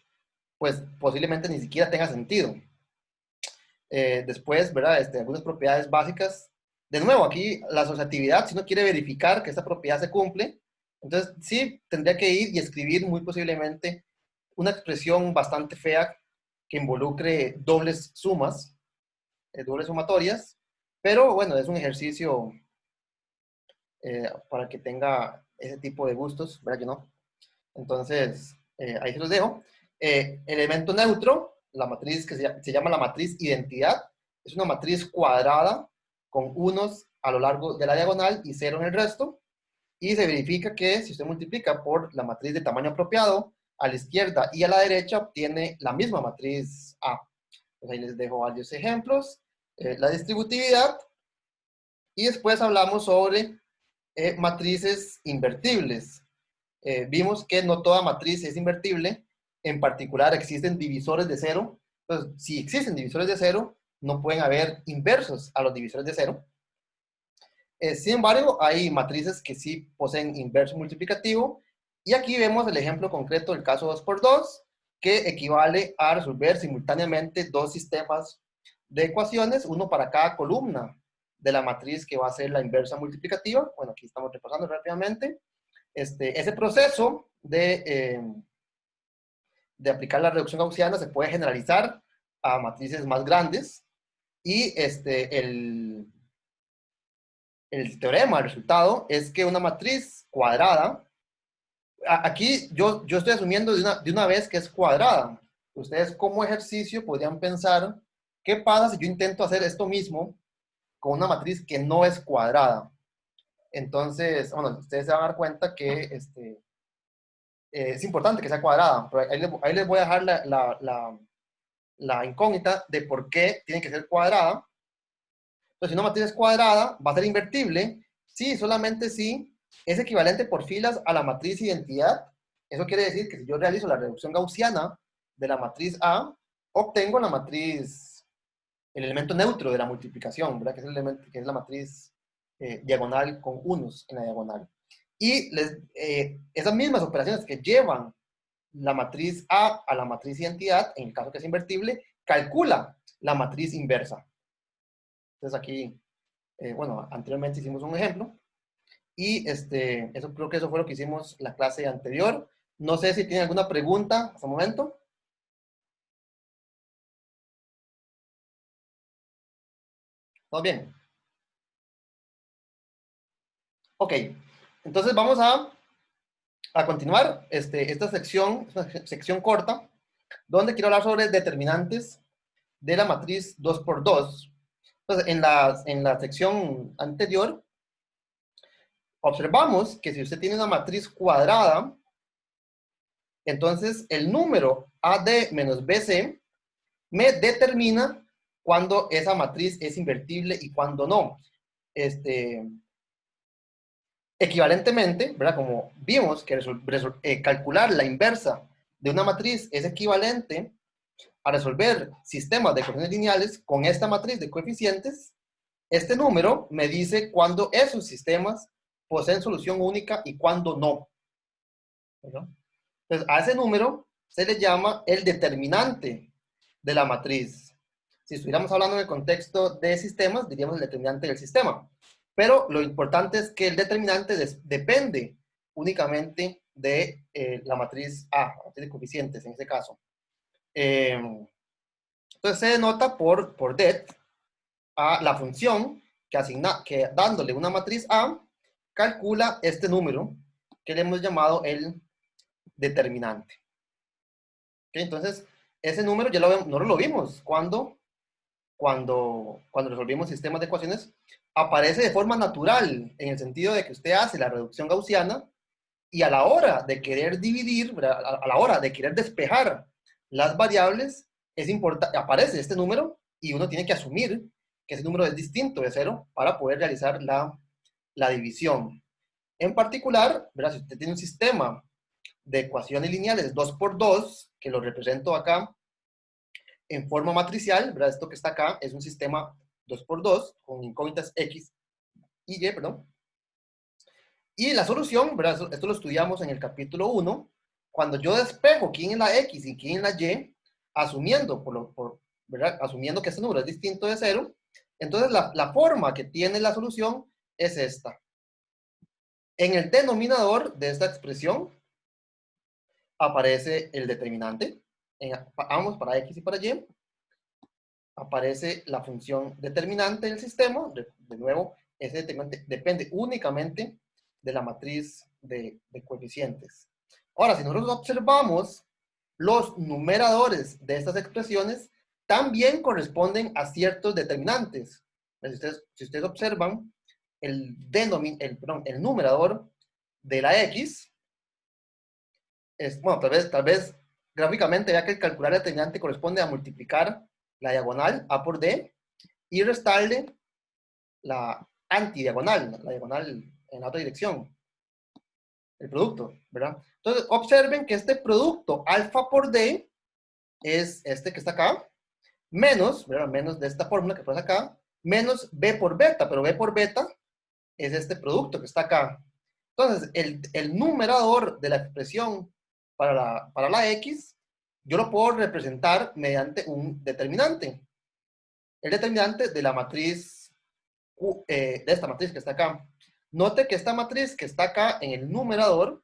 pues posiblemente ni siquiera tenga sentido. Después, ¿verdad? Algunas propiedades básicas. De nuevo, aquí la asociatividad, si uno quiere verificar que esta propiedad se cumple, entonces sí tendría que ir y escribir muy posiblemente una expresión bastante fea que involucre dobles sumas, dobles sumatorias, Pero bueno, es un ejercicio para que tenga ese tipo de gustos, ¿verdad que no? Entonces, ahí se los dejo. Elemento neutro, la matriz que se llama la matriz identidad, es una matriz cuadrada con unos a lo largo de la diagonal y cero en el resto. Y se verifica que si usted multiplica por la matriz de tamaño apropiado, a la izquierda y a la derecha obtiene la misma matriz A. Pues ahí les dejo varios ejemplos. La distributividad. Y después hablamos sobre matrices invertibles. Vimos que no toda matriz es invertible. En particular, existen divisores de cero. Entonces, si existen divisores de cero, no pueden haber inversos a los divisores de cero. Sin embargo, hay matrices que sí poseen inverso multiplicativo. Y aquí vemos el ejemplo concreto del caso 2×2, que equivale a resolver simultáneamente dos sistemas de ecuaciones, uno para cada columna de la matriz que va a ser la inversa multiplicativa. Bueno, aquí estamos repasando rápidamente. Ese proceso de aplicar la reducción gaussiana se puede generalizar a matrices más grandes y el teorema, el resultado, es que una matriz cuadrada, aquí yo estoy asumiendo de una vez que es cuadrada. Ustedes como ejercicio podrían pensar, ¿qué pasa si yo intento hacer esto mismo con una matriz que no es cuadrada? Entonces, bueno, ustedes se van a dar cuenta que es importante que sea cuadrada, pero ahí les voy a dejar la incógnita de por qué tiene que ser cuadrada. Entonces, si una matriz es cuadrada, va a ser invertible, sí, solamente si es equivalente por filas a la matriz identidad. Eso quiere decir que si yo realizo la reducción gaussiana de la matriz A, obtengo la matriz, el elemento neutro de la multiplicación, ¿verdad? Que es el elemento, que es la matriz diagonal con unos en la diagonal. Y esas mismas operaciones que llevan la matriz A a la matriz identidad, en el caso que es invertible, calcula la matriz inversa. Entonces aquí, bueno, anteriormente hicimos un ejemplo y creo que eso fue lo que hicimos la clase anterior. No sé si tienen alguna pregunta hasta el momento. ¿Todo bien? Ok, entonces vamos a continuar esta sección, es una sección corta, donde quiero hablar sobre determinantes de la matriz 2×2. Entonces, en la sección anterior, observamos que si usted tiene una matriz cuadrada, entonces el número AD menos BC me determina cuando esa matriz es invertible y cuando no. Equivalentemente, ¿verdad? Como vimos que calcular la inversa de una matriz es equivalente a resolver sistemas de ecuaciones lineales con esta matriz de coeficientes, este número me dice cuándo esos sistemas poseen solución única y cuándo no. ¿Verdad? Entonces, a ese número se le llama el determinante de la matriz. Si estuviéramos hablando en el contexto de sistemas, diríamos el determinante del sistema. Pero lo importante es que el determinante depende únicamente de la matriz A, la matriz de coeficientes en este caso. Entonces se denota por det a la función que dándole una matriz A, calcula este número que le hemos llamado el determinante. ¿Okay? Entonces, ese número ya no lo vimos cuando resolvimos sistemas de ecuaciones. Aparece de forma natural, en el sentido de que usted hace la reducción gaussiana y a la hora de querer dividir, a la hora de querer despejar las variables, aparece este número y uno tiene que asumir que ese número es distinto de 0 para poder realizar la división. En particular, si usted tiene un sistema de ecuaciones lineales 2×2, que lo represento acá en forma matricial, ¿verdad? Esto que está acá es un sistema 2×2 con incógnitas X y Y, perdón. Y la solución, ¿verdad? Esto lo estudiamos en el capítulo 1, cuando yo despejo quién es la X y quién es la Y, asumiendo, ¿verdad? Asumiendo que este número es distinto de 0, entonces la forma que tiene la solución es esta. En el denominador de esta expresión aparece el determinante, ambos para X y para Y, aparece la función determinante del sistema. De nuevo, ese determinante depende únicamente de la matriz de coeficientes. Ahora, si nosotros observamos, los numeradores de estas expresiones también corresponden a ciertos determinantes. Si ustedes observan, el numerador de la X, bueno, tal vez gráficamente vea que el calcular el determinante corresponde a multiplicar la diagonal A por D y restarle la antidiagonal, la diagonal en la otra dirección, el producto, ¿verdad? Entonces, observen que este producto alfa por D es este que está acá, menos, ¿verdad? Menos de esta fórmula que pasa acá, menos B por beta, pero B por beta es este producto que está acá. Entonces, el numerador de la expresión para la X, yo lo puedo representar mediante un determinante. El determinante de la matriz, de esta matriz que está acá. Note que esta matriz que está acá en el numerador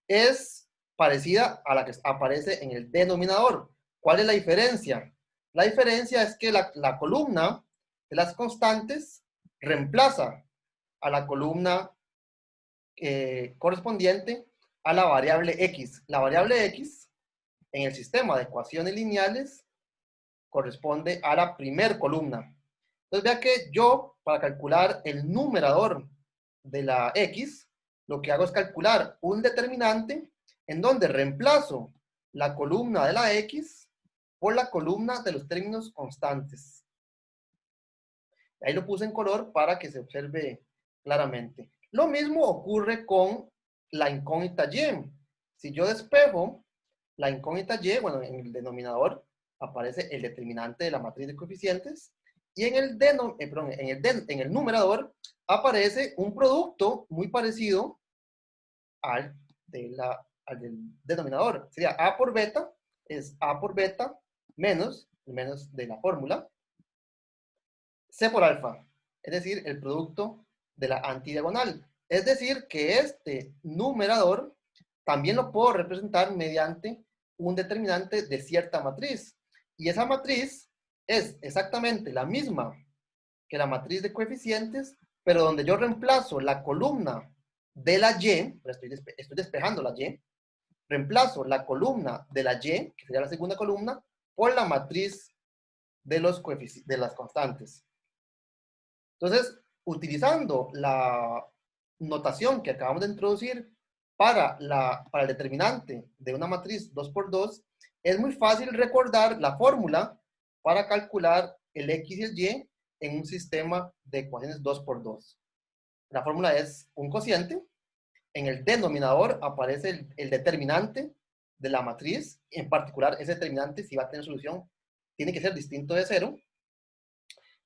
es parecida a la que aparece en el denominador. ¿Cuál es la diferencia? La diferencia es que la columna de las constantes reemplaza a la columna correspondiente a la variable X. La variable X en el sistema de ecuaciones lineales corresponde a la primer columna. Entonces vea que yo, para calcular el numerador de la X, lo que hago es calcular un determinante en donde reemplazo la columna de la X por la columna de los términos constantes. Ahí lo puse en color para que se observe claramente. Lo mismo ocurre con la incógnita Y. Si yo despejo la incógnita Y, bueno, en el denominador aparece el determinante de la matriz de coeficientes y en el numerador aparece un producto muy parecido al del denominador. Sería A por beta, es A por beta menos de la fórmula, C por alfa, es decir, el producto de la antidiagonal. Es decir, que este numerador también lo puedo representar mediante un determinante de cierta matriz. Y esa matriz es exactamente la misma que la matriz de coeficientes, pero donde yo reemplazo la columna de la Y, estoy despejando la Y, reemplazo la columna de la Y, que sería la segunda columna, por la matriz de las constantes. Entonces, utilizando la notación que acabamos de introducir para el determinante de una matriz 2×2, es muy fácil recordar la fórmula para calcular el X y el Y en un sistema de ecuaciones 2×2. La fórmula es un cociente. En el denominador aparece el determinante de la matriz. En particular, ese determinante, si va a tener solución, tiene que ser distinto de 0.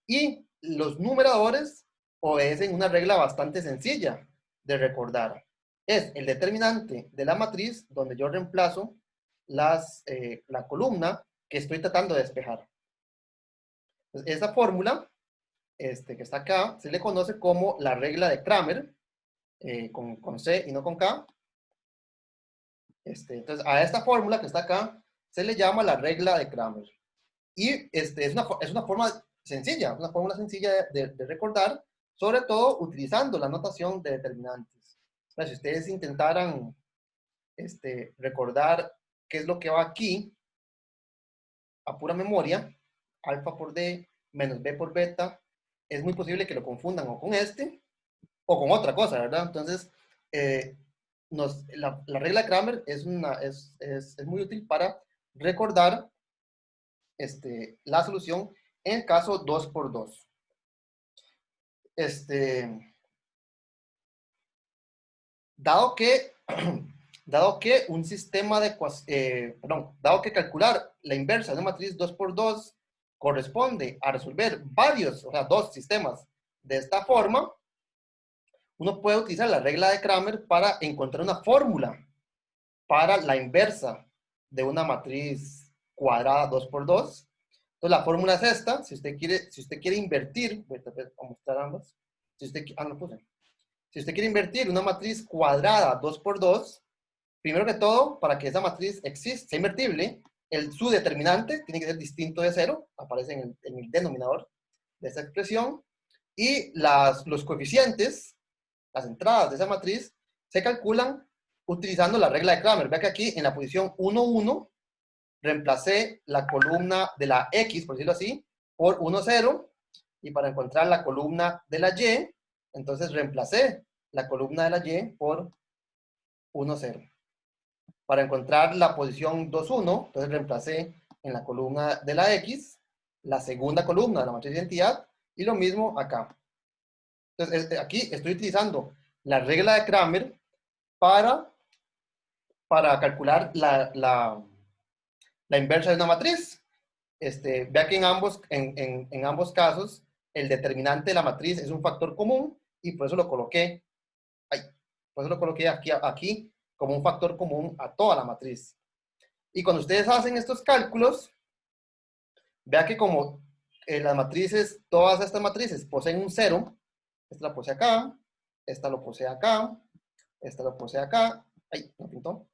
Y los numeradores obedecen una regla bastante sencilla de recordar. Es el determinante de la matriz donde yo reemplazo la columna que estoy tratando de despejar. Entonces, esa fórmula que está acá se le conoce como la regla de Cramer, con C y no con K. Entonces, a esta fórmula que está acá se le llama la regla de Cramer. Y es una forma sencilla, una fórmula sencilla de recordar, sobre todo utilizando la notación de determinantes. O sea, si ustedes intentaran recordar qué es lo que va aquí, a pura memoria, alfa por D menos B por beta, es muy posible que lo confundan o con o con otra cosa, ¿verdad? Entonces, la regla de Cramer es muy útil para recordar la solución en el caso 2×2. Dado que un sistema de dado que calcular la inversa de una matriz 2×2 corresponde a resolver dos sistemas de esta forma, uno puede utilizar la regla de Cramer para encontrar una fórmula para la inversa de una matriz cuadrada 2×2. Entonces la fórmula es esta. Si usted quiere invertir, voy a mostrar ambas. Si usted quiere invertir una matriz cuadrada 2×2, primero que todo, para que esa matriz sea invertible, su determinante tiene que ser distinto de 0, aparece en el denominador de esta expresión, y los coeficientes, las entradas de esa matriz, se calculan utilizando la regla de Cramer. Vea que aquí en la posición 1, 1, reemplacé la columna de la X, por decirlo así, por 1, 0, y para encontrar la columna de la Y, entonces reemplacé la columna de la Y por 1, 0. Para encontrar la posición 2, 1, entonces reemplacé en la columna de la X la segunda columna de la matriz de identidad, y lo mismo acá. Entonces, aquí estoy utilizando la regla de Cramer para calcular la inversa de una matriz. Vea que en ambos casos el determinante de la matriz es un factor común, y por eso lo coloqué, aquí como un factor común a toda la matriz. Y cuando ustedes hacen estos cálculos, vea que como las matrices, todas estas matrices poseen un 0, esta la posee acá, esta lo posee acá, esta lo posee acá. Ay, no pintó.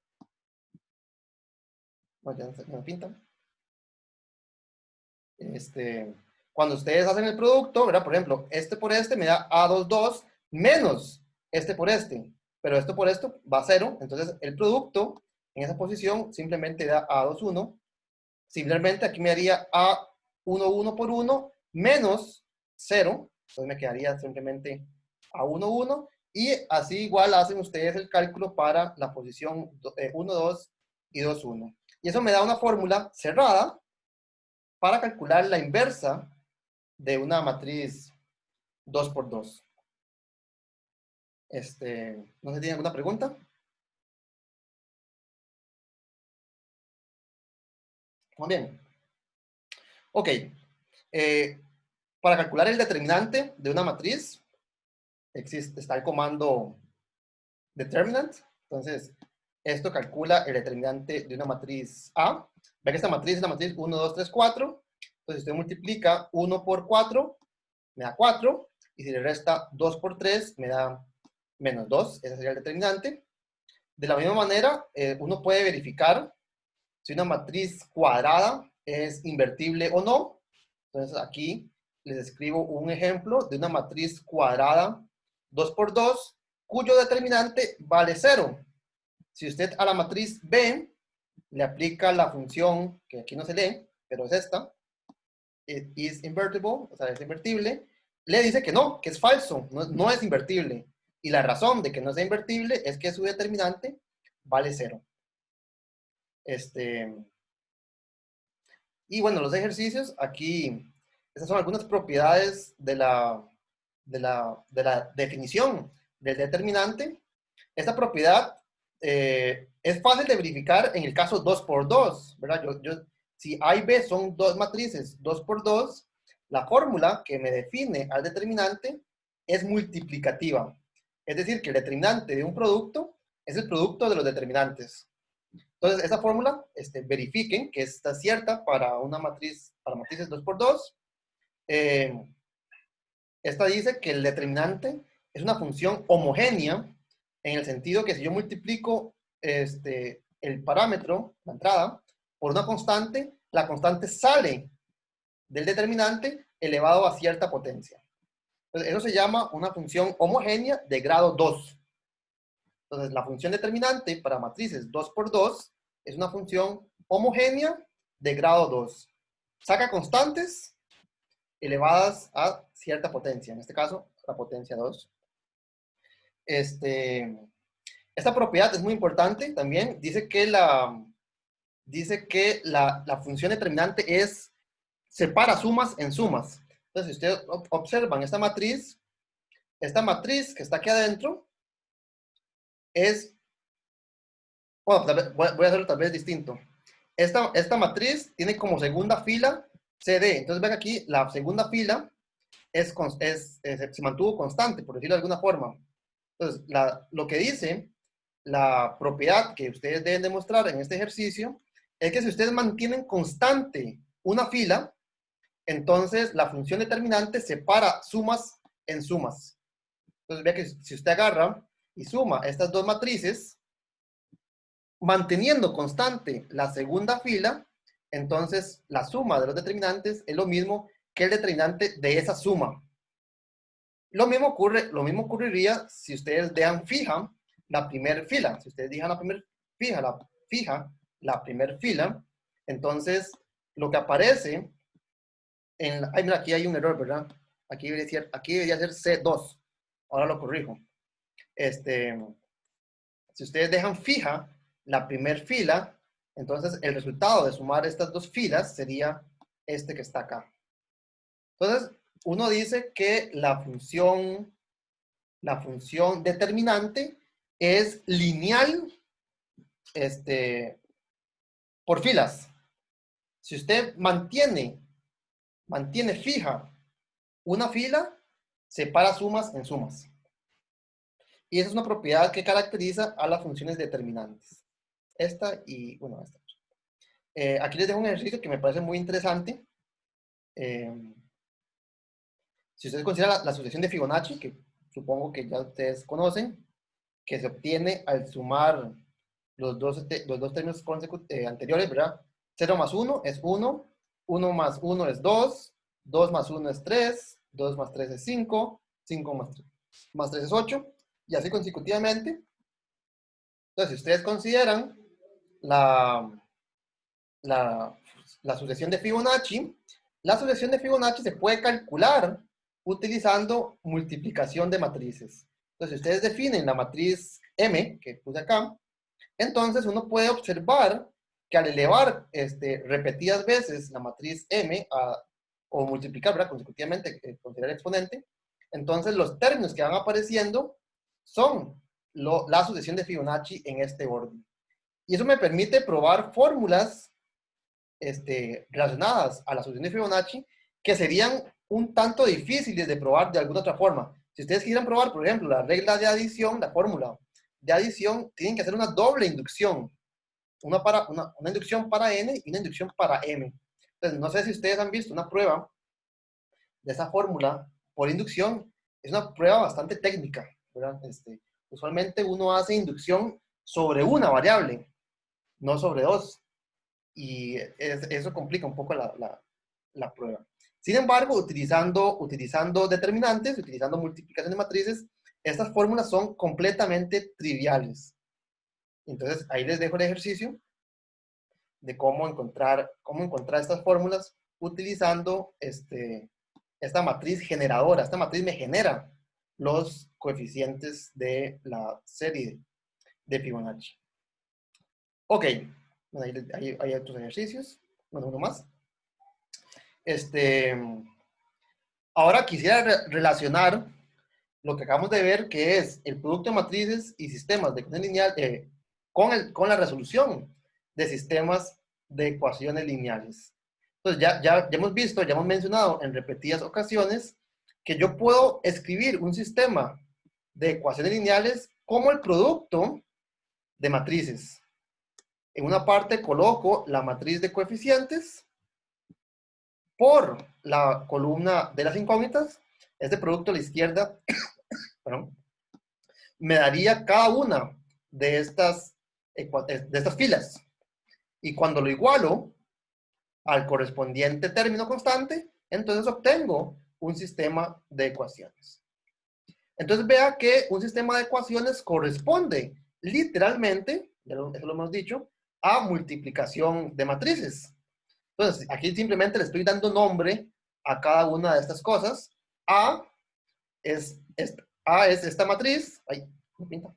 No, ya no pinta. Cuando ustedes hacen el producto, ¿verdad? Por ejemplo, este por este me da A22 menos este por este, pero esto por esto va a 0, entonces el producto en esa posición simplemente da A21. Simplemente aquí me daría A11 por 1 menos 0, entonces me quedaría simplemente A11, y así igual hacen ustedes el cálculo para la posición 1, 2 y 2, 1. Y eso me da una fórmula cerrada para calcular la inversa de una matriz 2 por 2. No sé si tienen alguna pregunta. Muy bien. Ok. Para calcular el determinante de una matriz, está el comando determinant. Entonces, esto calcula el determinante de una matriz A. Ve que esta matriz es la matriz 1, 2, 3, 4. Entonces, usted multiplica 1 por 4, me da 4. Y si le resta 2 por 3, me da menos 2. Ese sería el determinante. De la misma manera, uno puede verificar si una matriz cuadrada es invertible o no. Entonces, aquí les escribo un ejemplo de una matriz cuadrada 2 por 2, cuyo determinante vale 0. Si usted a la matriz B le aplica la función, que aquí no se lee, pero es esta, it is invertible, o sea, es invertible, le dice que no, que es falso, no es invertible. Y la razón de que no sea invertible es que su determinante vale 0. Y bueno, los ejercicios, aquí, estas son algunas propiedades de la definición del determinante. Esta propiedad es fácil de verificar en el caso 2 por 2, ¿verdad? Si A y B son dos matrices 2 por 2, la fórmula que me define al determinante es multiplicativa. Es decir, que el determinante de un producto es el producto de los determinantes. Entonces, esa fórmula, verifiquen que está cierta para una matriz, para matrices 2 por 2. Esta dice que el determinante es una función homogénea, en el sentido que si yo multiplico el parámetro, la entrada, por una constante, la constante sale del determinante elevado a cierta potencia. Entonces, eso se llama una función homogénea de grado 2. Entonces, la función determinante para matrices 2 por 2 es una función homogénea de grado 2. Saca constantes elevadas a cierta potencia, en este caso, la potencia 2. Esta propiedad es muy importante también. Dice que la función determinante separa sumas en sumas. Entonces, si ustedes observan esta matriz que está aquí adentro, bueno, voy a hacerlo tal vez distinto. Esta matriz tiene como segunda fila CD. Entonces, ven aquí, la segunda fila se mantuvo constante, por decirlo de alguna forma. Entonces, lo que dice la propiedad que ustedes deben demostrar en este ejercicio es que si ustedes mantienen constante una fila, entonces la función determinante separa sumas en sumas. Entonces, vea que si usted agarra y suma estas dos matrices, manteniendo constante la segunda fila, entonces la suma de los determinantes es lo mismo que el determinante de esa suma. Lo mismo ocurriría si ustedes dejan fija la primera fila. Si ustedes dejan fija la primera fila, entonces lo que aparece ay, mira, aquí hay un error, ¿verdad? Aquí debería ser C2. Ahora lo corrijo. Si ustedes dejan fija la primera fila, entonces el resultado de sumar estas dos filas sería este que está acá. Entonces, uno dice que la función determinante es lineal por filas. Si usted mantiene fija una fila, separa sumas en sumas. Y esa es una propiedad que caracteriza a las funciones determinantes. Esta y, bueno, esta. Aquí les dejo un ejercicio que me parece muy interesante. Si ustedes consideran la sucesión de Fibonacci, que supongo que ya ustedes conocen, que se obtiene al sumar los dos términos anteriores, ¿verdad? 0 más 1 es 1, 1 más 1 es 2, 2 más 1 es 3, 2 más 3 es 5, 5 más 3 es 8, y así consecutivamente. Entonces, si ustedes consideran la sucesión de Fibonacci, la sucesión de Fibonacci se puede calcular utilizando multiplicación de matrices. Entonces, si ustedes definen la matriz M, que puse acá, entonces uno puede observar que al elevar repetidas veces la matriz M o multiplicar, ¿verdad?, consecutivamente, considerar exponente, entonces los términos que van apareciendo son la sucesión de Fibonacci en este orden. Y eso me permite probar fórmulas relacionadas a la sucesión de Fibonacci que serían un tanto difíciles de probar de alguna otra forma. Si ustedes quisieran probar, por ejemplo, la regla de adición, la fórmula de adición, tienen que hacer una doble inducción. Una inducción para n y una inducción para m. Entonces, no sé si ustedes han visto una prueba de esa fórmula por inducción. Es una prueba bastante técnica, ¿verdad? Usualmente uno hace inducción sobre una variable, no sobre dos. Y eso complica un poco la prueba. Sin embargo, utilizando determinantes, utilizando multiplicación de matrices, estas fórmulas son completamente triviales. Entonces, ahí les dejo el ejercicio de cómo encontrar estas fórmulas utilizando esta matriz generadora. Esta matriz me genera los coeficientes de la serie de Fibonacci. Ok, bueno, hay otros ejercicios. Bueno, uno más. Ahora quisiera relacionar lo que acabamos de ver, que es el producto de matrices y sistemas de ecuación lineal, con la resolución de sistemas de ecuaciones lineales. Entonces, ya hemos visto, ya hemos mencionado en repetidas ocasiones que yo puedo escribir un sistema de ecuaciones lineales como el producto de matrices. En una parte coloco la matriz de coeficientes por la columna de las incógnitas. Este producto a la izquierda perdón, me daría cada una de estas filas. Y cuando lo igualo al correspondiente término constante, entonces obtengo un sistema de ecuaciones. Entonces vea que un sistema de ecuaciones corresponde literalmente, eso lo hemos dicho, a multiplicación de matrices. Entonces, aquí simplemente le estoy dando nombre a cada una de estas cosas. A es esta matriz. Ay, no pinta.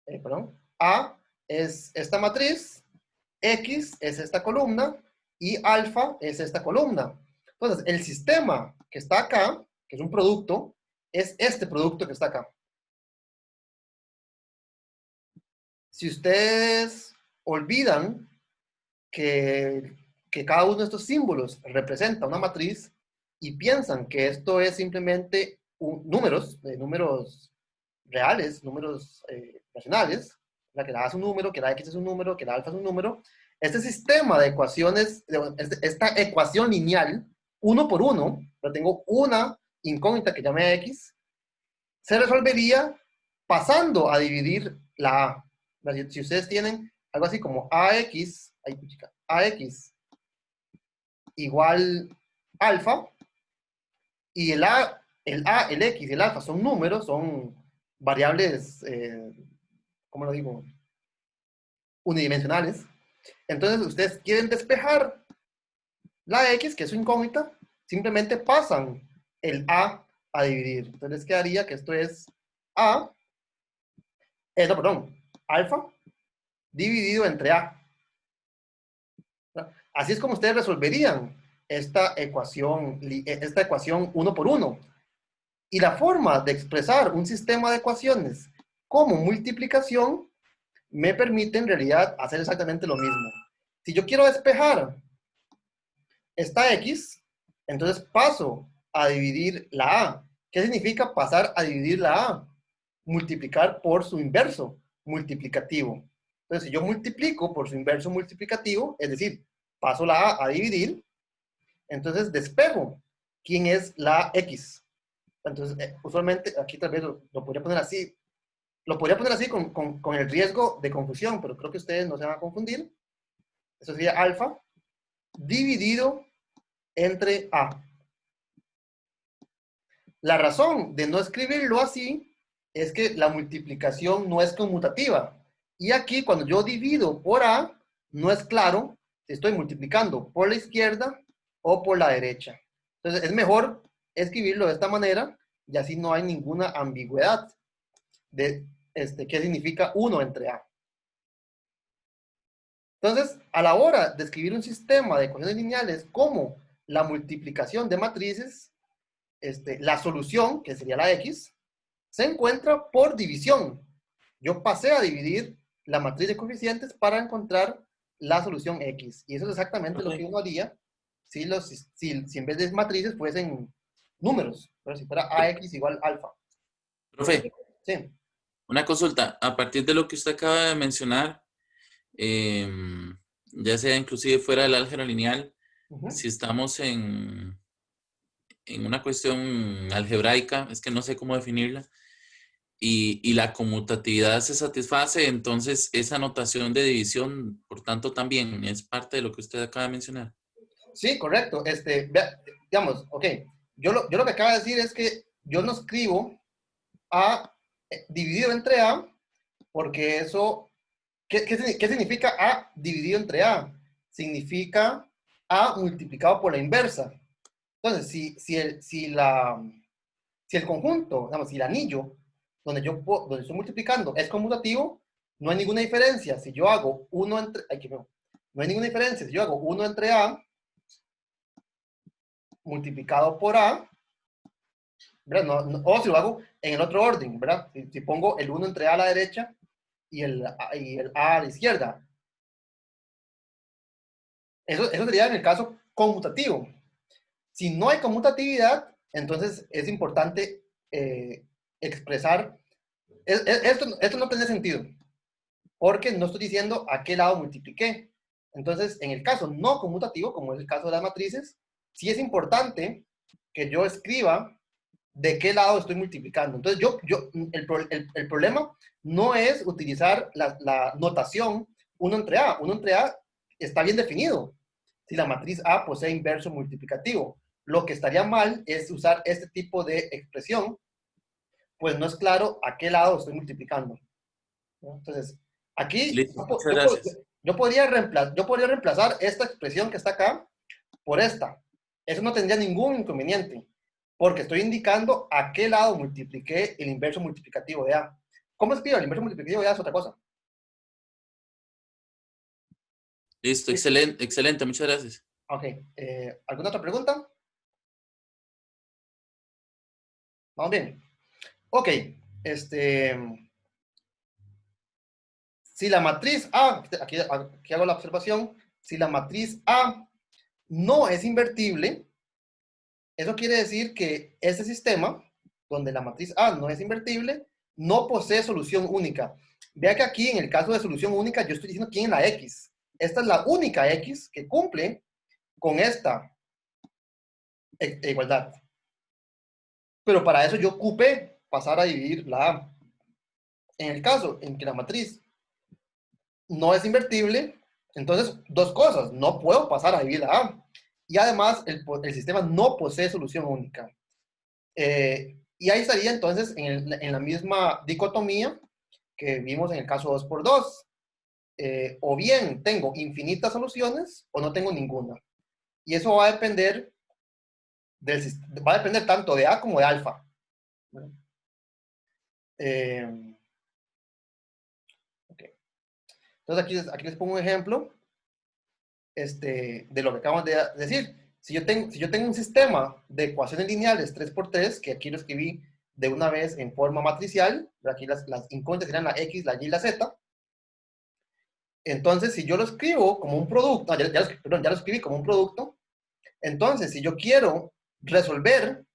Perdón. A es esta matriz. X es esta columna. Y alfa es esta columna. Entonces, el sistema que está acá, que es un producto, es este producto que está acá. Si ustedes olvidan que cada uno de estos símbolos representa una matriz y piensan que esto es simplemente números reales, números racionales, que la A es un número, que la X es un número, que la alfa es un número, este sistema de ecuaciones, esta ecuación lineal, uno por uno, pero tengo una incógnita que llamé X, se resolvería pasando a dividir la A. Si ustedes tienen algo así como AX igual alfa, y el A, el X y el alfa son números, son variables, ¿cómo lo digo? Unidimensionales. Entonces, ustedes quieren despejar la X, que es su incógnita, simplemente pasan el A dividir. Entonces, les quedaría que esto es A, no, perdón, alfa dividido entre A. Así es como ustedes resolverían esta ecuación 1 por 1. Y la forma de expresar un sistema de ecuaciones como multiplicación me permite en realidad hacer exactamente lo mismo. Si yo quiero despejar esta X, entonces paso a dividir la A. ¿Qué significa pasar a dividir la A? Multiplicar por su inverso multiplicativo. Entonces, si yo multiplico por su inverso multiplicativo, es decir, paso la A dividir, entonces despejo quién es la X. Entonces, usualmente, aquí tal vez lo podría poner así. Lo podría poner así con el riesgo de confusión, pero creo que ustedes no se van a confundir. Eso sería alfa dividido entre A. La razón de no escribirlo así es que la multiplicación no es conmutativa. Y aquí, cuando yo divido por A, no es claro si estoy multiplicando por la izquierda o por la derecha. Entonces, es mejor escribirlo de esta manera y así no hay ninguna ambigüedad de qué significa 1 entre A. Entonces, a la hora de escribir un sistema de ecuaciones lineales como la multiplicación de matrices, la solución, que sería la X, se encuentra por división. Yo pasé a dividir la matriz de coeficientes para encontrar la solución X. Y eso es exactamente lo que uno haría si en vez de matrices fuesen números. Pero si fuera AX igual alfa.
Profe,
Sí.
una consulta. A partir de lo que usted acaba de mencionar, ya sea inclusive fuera del álgebra lineal, si estamos en una cuestión algebraica, es que no sé cómo definirla, y la conmutatividad se satisface, entonces esa notación de división, por tanto, también es parte de lo que usted acaba de mencionar.
Sí, correcto. Digamos, ok, yo lo que acabo de decir es que yo no escribo A dividido entre A, porque eso, ¿qué significa A dividido entre A? Significa A multiplicado por la inversa. Entonces, si el conjunto, digamos, si el anillo donde estoy multiplicando es conmutativo, no hay ninguna diferencia. Si yo hago 1 entre, no hay ninguna diferencia. Si yo hago 1 entre A multiplicado por A, ¿verdad? O si lo hago en el otro orden, ¿verdad? Si pongo el 1 entre A a la derecha y el A a la izquierda. Eso sería en el caso conmutativo. Si no hay conmutatividad, entonces es importante expresar. Esto no tiene sentido, porque no estoy diciendo a qué lado multipliqué. Entonces, en el caso no conmutativo, como es el caso de las matrices, sí es importante que yo escriba de qué lado estoy multiplicando. Entonces, el problema no es utilizar la notación 1 entre A. 1 entre A está bien definido si la matriz A posee inverso multiplicativo. Lo que estaría mal es usar este tipo de expresión, pues no es claro a qué lado estoy multiplicando. Entonces, aquí
Listo, muchas gracias.
yo podría reemplazar esta expresión que está acá por esta. Eso no tendría ningún inconveniente, porque estoy indicando a qué lado multipliqué el inverso multiplicativo de A. ¿Cómo escribo el inverso multiplicativo de A? Es otra cosa.
Listo, excelente, excelente, muchas gracias.
Ok, ¿alguna otra pregunta? Vamos bien. Ok, si la matriz A, aquí hago la observación, si la matriz A no es invertible, eso quiere decir que ese sistema, donde la matriz A no es invertible, no posee solución única. Vea que aquí, en el caso de solución única, yo estoy diciendo quién es la X. Esta es la única X que cumple con esta igualdad. Pero para eso yo ocupé pasar a dividir la A. En el caso en que la matriz no es invertible, entonces dos cosas, no puedo pasar a dividir la A. y además el sistema no posee solución única. Y ahí estaría entonces en la misma dicotomía que vimos en el caso 2x2. O bien tengo infinitas soluciones o no tengo ninguna. Y eso va a depender tanto de A como de alfa. Okay. Entonces aquí les pongo un ejemplo de lo que acabamos de decir. Si yo tengo un sistema de ecuaciones lineales 3x3, que aquí lo escribí de una vez en forma matricial, aquí las incógnitas serían la X, la Y y la Z. Entonces, si yo lo escribo como un producto, ya lo escribí como un producto, entonces, si yo quiero resolver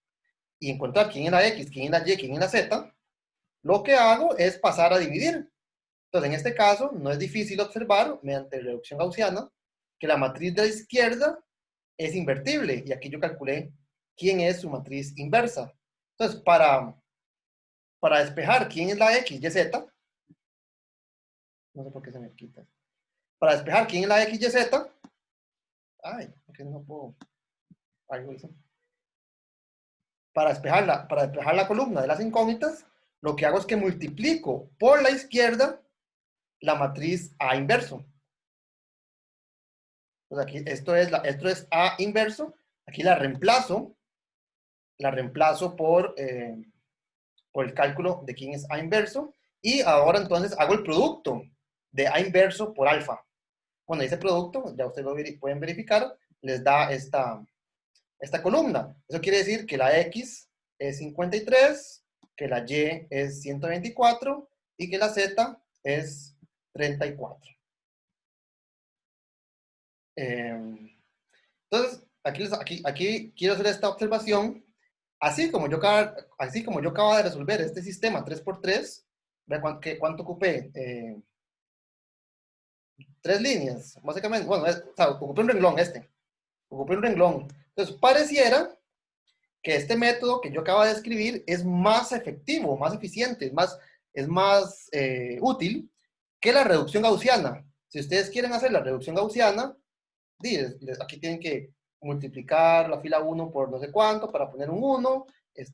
y encontrar quién es la X, quién es la Y, quién es la Z, lo que hago es pasar a dividir. Entonces, en este caso, no es difícil observar, mediante reducción gaussiana, que la matriz de la izquierda es invertible. Y aquí yo calculé quién es su matriz inversa. Entonces, para despejar quién es la X, Y, Z, no sé por qué se me quita. Para despejar quién es la X, Y, Z, ay, porque no puedo, algo hice. Para despejar la columna de las incógnitas, lo que hago es que multiplico por la izquierda la matriz A inverso. Pues aquí, esto es A inverso. Aquí la reemplazo por el cálculo de quién es A inverso. Y ahora entonces hago el producto de A inverso por alfa. Bueno, ese producto, ya ustedes lo pueden verificar, les da esta columna. Eso quiere decir que la X es 53, que la Y es 124 y que la Z es 34. Entonces, aquí quiero hacer esta observación. Así como yo acabo de resolver este sistema 3x3, vean cuánto ocupé. 3 líneas, básicamente. Bueno, ocupé un renglón ocupé un renglón. Entonces, pareciera que este método que yo acabo de describir es más efectivo, más eficiente, es más útil que la reducción gaussiana. Si ustedes quieren hacer la reducción gaussiana, aquí tienen que multiplicar la fila 1 por no sé cuánto para poner un 1,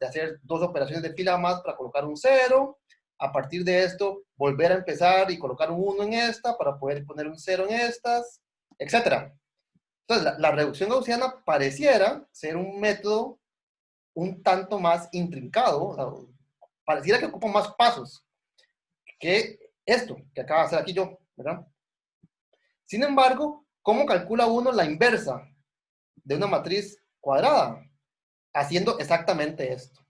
hacer 2 operaciones de fila más para colocar un 0, a partir de esto volver a empezar y colocar un 1 en esta para poder poner un 0 en estas, etc. Entonces, la reducción gaussiana pareciera ser un método un tanto más intrincado, o sea, pareciera que ocupa más pasos que esto que acaba de hacer aquí yo, ¿verdad? Sin embargo, ¿cómo calcula uno la inversa de una matriz cuadrada? Haciendo exactamente esto,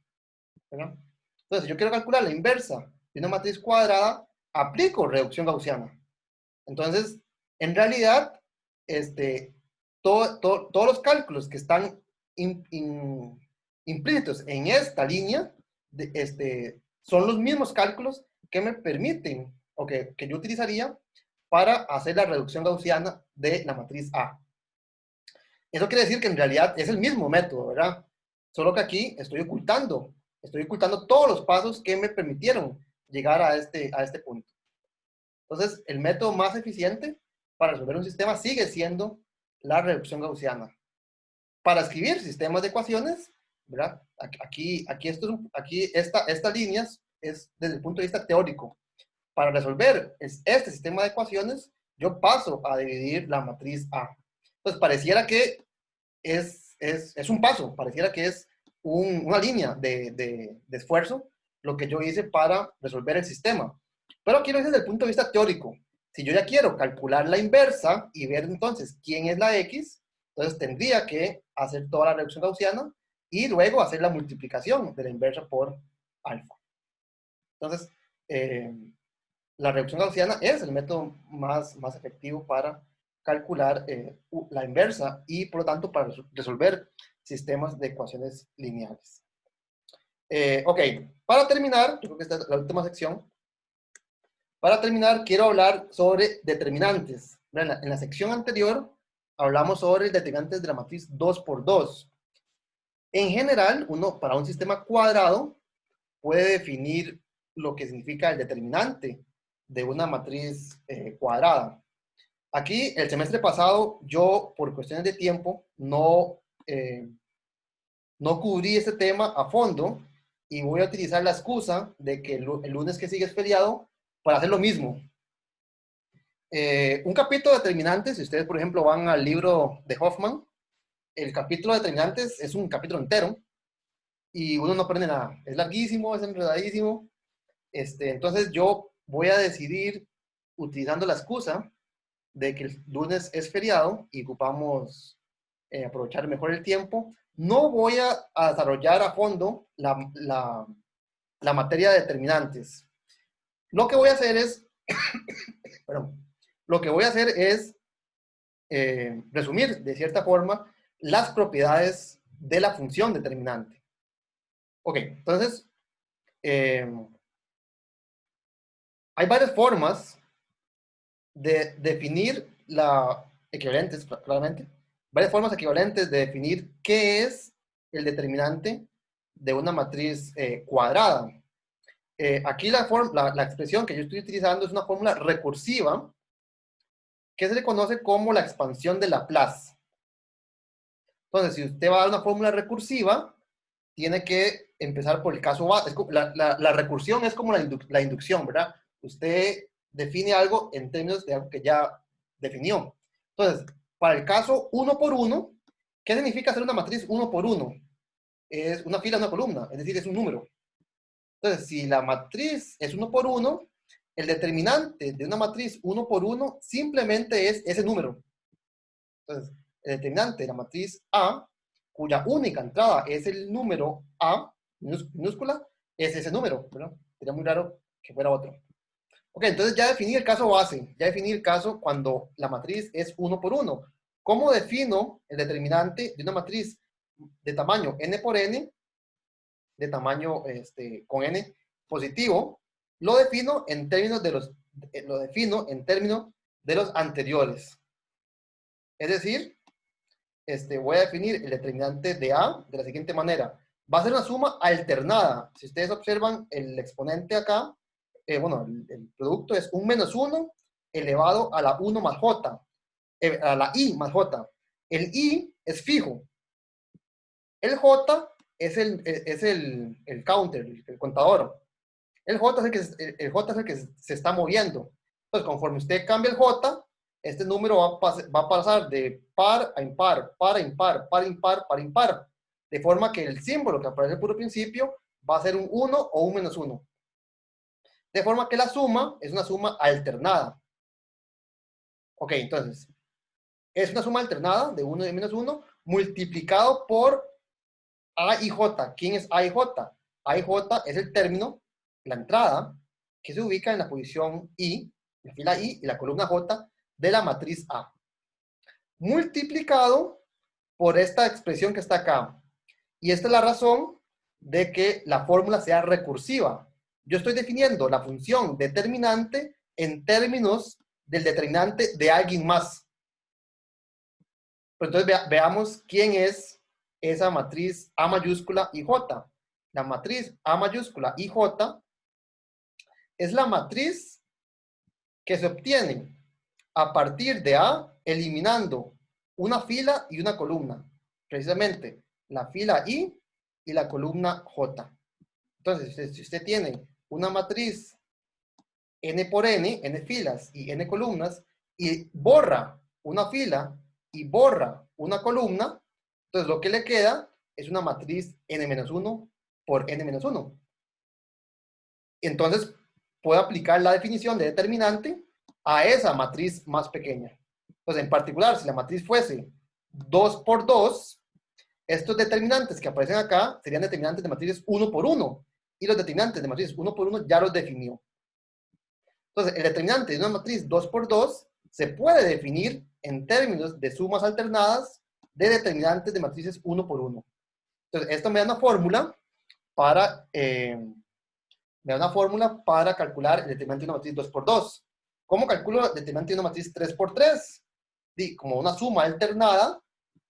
¿verdad? Entonces, si yo quiero calcular la inversa de una matriz cuadrada, aplico reducción gaussiana. Entonces, en realidad, todos los cálculos que están implícitos en esta línea son los mismos cálculos que me permiten, o que yo utilizaría para hacer la reducción gaussiana de la matriz A. Eso quiere decir que en realidad es el mismo método, ¿verdad? Solo que aquí estoy ocultando todos los pasos que me permitieron llegar a este punto. Entonces, el método más eficiente para resolver un sistema sigue siendo la reducción gaussiana. Para escribir sistemas de ecuaciones, ¿verdad? Estas líneas es desde el punto de vista teórico. Para resolver este sistema de ecuaciones, yo paso a dividir la matriz A. Entonces, pareciera que es un paso, pareciera que es una línea de esfuerzo lo que yo hice para resolver el sistema. Pero aquí lo hice desde el punto de vista teórico. Si yo ya quiero calcular la inversa y ver entonces quién es la X, entonces tendría que hacer toda la reducción gaussiana y luego hacer la multiplicación de la inversa por alfa. Entonces, la reducción gaussiana es el método más efectivo para calcular la inversa y, por lo tanto, para resolver sistemas de ecuaciones lineales. Ok, para terminar, yo creo que esta es la última sección. Para terminar, quiero hablar sobre determinantes. En la sección anterior hablamos sobre determinantes de la matriz 2x2. En general, para un sistema cuadrado puede definir lo que significa el determinante de una matriz cuadrada. Aquí, el semestre pasado, yo, por cuestiones de tiempo, no cubrí este tema a fondo y voy a utilizar la excusa de que el lunes que sigue es feriado para hacer lo mismo. Un capítulo de determinantes, si ustedes, por ejemplo, van al libro de Hoffman, el capítulo de determinantes es un capítulo entero y uno no aprende nada. Es larguísimo, es enredadísimo. Entonces yo voy a decidir, utilizando la excusa de que el lunes es feriado y ocupamos aprovechar mejor el tiempo, no voy a desarrollar a fondo la materia de determinantes. Lo que voy a hacer es, perdón, resumir de cierta forma las propiedades de la función determinante. Ok, entonces, hay varias formas de definir equivalentes, claramente, varias formas equivalentes de definir qué es el determinante de una matriz cuadrada. Aquí la expresión que yo estoy utilizando es una fórmula recursiva que se le conoce como la expansión de Laplace. Entonces, si usted va a dar una fórmula recursiva, tiene que empezar por el caso base. La recursión es como la inducción, ¿verdad? Usted define algo en términos de algo que ya definió. Entonces, para el caso 1 por 1, ¿qué significa hacer una matriz 1 por 1? Es una fila, una columna, es decir, es un número. Entonces, si la matriz es 1 por 1, el determinante de una matriz 1 por 1 simplemente es ese número. Entonces, el determinante de la matriz A, cuya única entrada es el número A, minúscula, es ese número, ¿verdad? Sería muy raro que fuera otro. Ok, entonces ya definí el caso base, ya definí el caso cuando la matriz es 1 por 1. ¿Cómo defino el determinante de una matriz de tamaño n por n, de tamaño con n positivo? Lo defino en términos de los anteriores. Es decir, voy a definir el determinante de A de la siguiente manera. Va a ser una suma alternada. Si ustedes observan el exponente acá, el producto es un menos 1 elevado a la 1 más j, a la i más j. El i es fijo. El j es el counter, el contador. El j es el que se está moviendo. Entonces, conforme usted cambia el j, este número va a pasar de par a impar, par a impar, par a impar, par a impar. De forma que el símbolo que aparece al puro principio va a ser un 1 o un menos 1. De forma que la suma es una suma alternada. Ok, entonces, es una suma alternada de 1 y menos 1 multiplicado por A y J. ¿Quién es A y J? A y J es el término, la entrada, que se ubica en la posición I, la fila I y la columna J de la matriz A. Multiplicado por esta expresión que está acá. Y esta es la razón de que la fórmula sea recursiva. Yo estoy definiendo la función determinante en términos del determinante de alguien más. Pero entonces veamos quién es esa matriz A mayúscula y J. La matriz A mayúscula y J es la matriz que se obtiene a partir de A eliminando una fila y una columna. Precisamente la fila I y la columna J. Entonces, si usted tiene una matriz n por n, n filas y n columnas, y borra una fila y borra una columna, entonces lo que le queda es una matriz n-1 por n-1. Entonces, puedo aplicar la definición de determinante a esa matriz más pequeña. Entonces, en particular, si la matriz fuese 2 por 2, estos determinantes que aparecen acá serían determinantes de matrices 1 por 1. Y los determinantes de matrices 1 por 1 ya los definió. Entonces, el determinante de una matriz 2 por 2 se puede definir en términos de sumas alternadas de determinantes de matrices 1 por 1. Entonces, esto me da una fórmula para calcular el determinante de una matriz 2 por 2. ¿Cómo calculo el determinante de una matriz 3 por 3? Como una suma alternada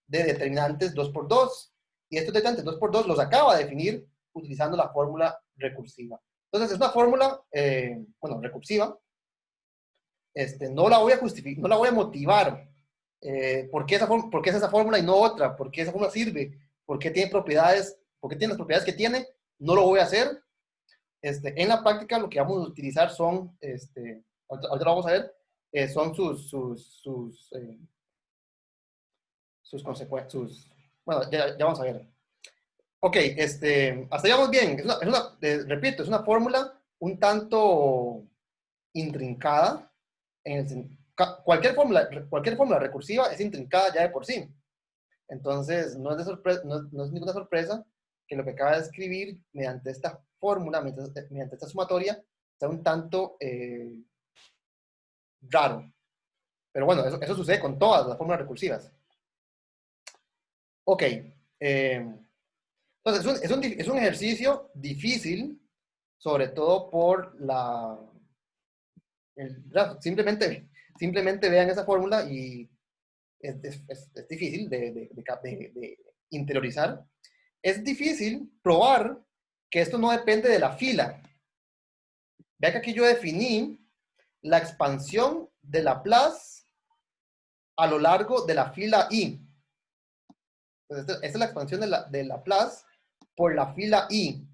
de determinantes 2 por 2. Y estos determinantes 2 por 2 los acaba de definir utilizando la fórmula recursiva. Entonces, es una fórmula, recursiva, no la voy a justificar, no la voy a motivar. ¿Por qué es esa fórmula y no otra? ¿Por qué esa fórmula sirve? ¿Por qué tiene propiedades? ¿Por qué tiene las propiedades que tiene? No lo voy a hacer. En la práctica lo que vamos a utilizar son, ahorita lo vamos a ver, son sus consecuencias, bueno, ya vamos a ver. Ok, hasta ahí vamos bien. Repito, es una fórmula un tanto intrincada. Cualquier fórmula recursiva es intrincada ya de por sí. Entonces, no es ninguna sorpresa que lo que acaba de escribir mediante esta fórmula, mediante esta sumatoria, sea un tanto raro. Pero bueno, eso sucede con todas las fórmulas recursivas. Ok. Entonces, es un ejercicio difícil, sobre todo por simplemente vean esa fórmula y es difícil de interiorizar. Es difícil probar que esto no depende de la fila. Vea que aquí yo definí la expansión de Laplace a lo largo de la fila I. Entonces, esta es la expansión de Laplace por la fila I.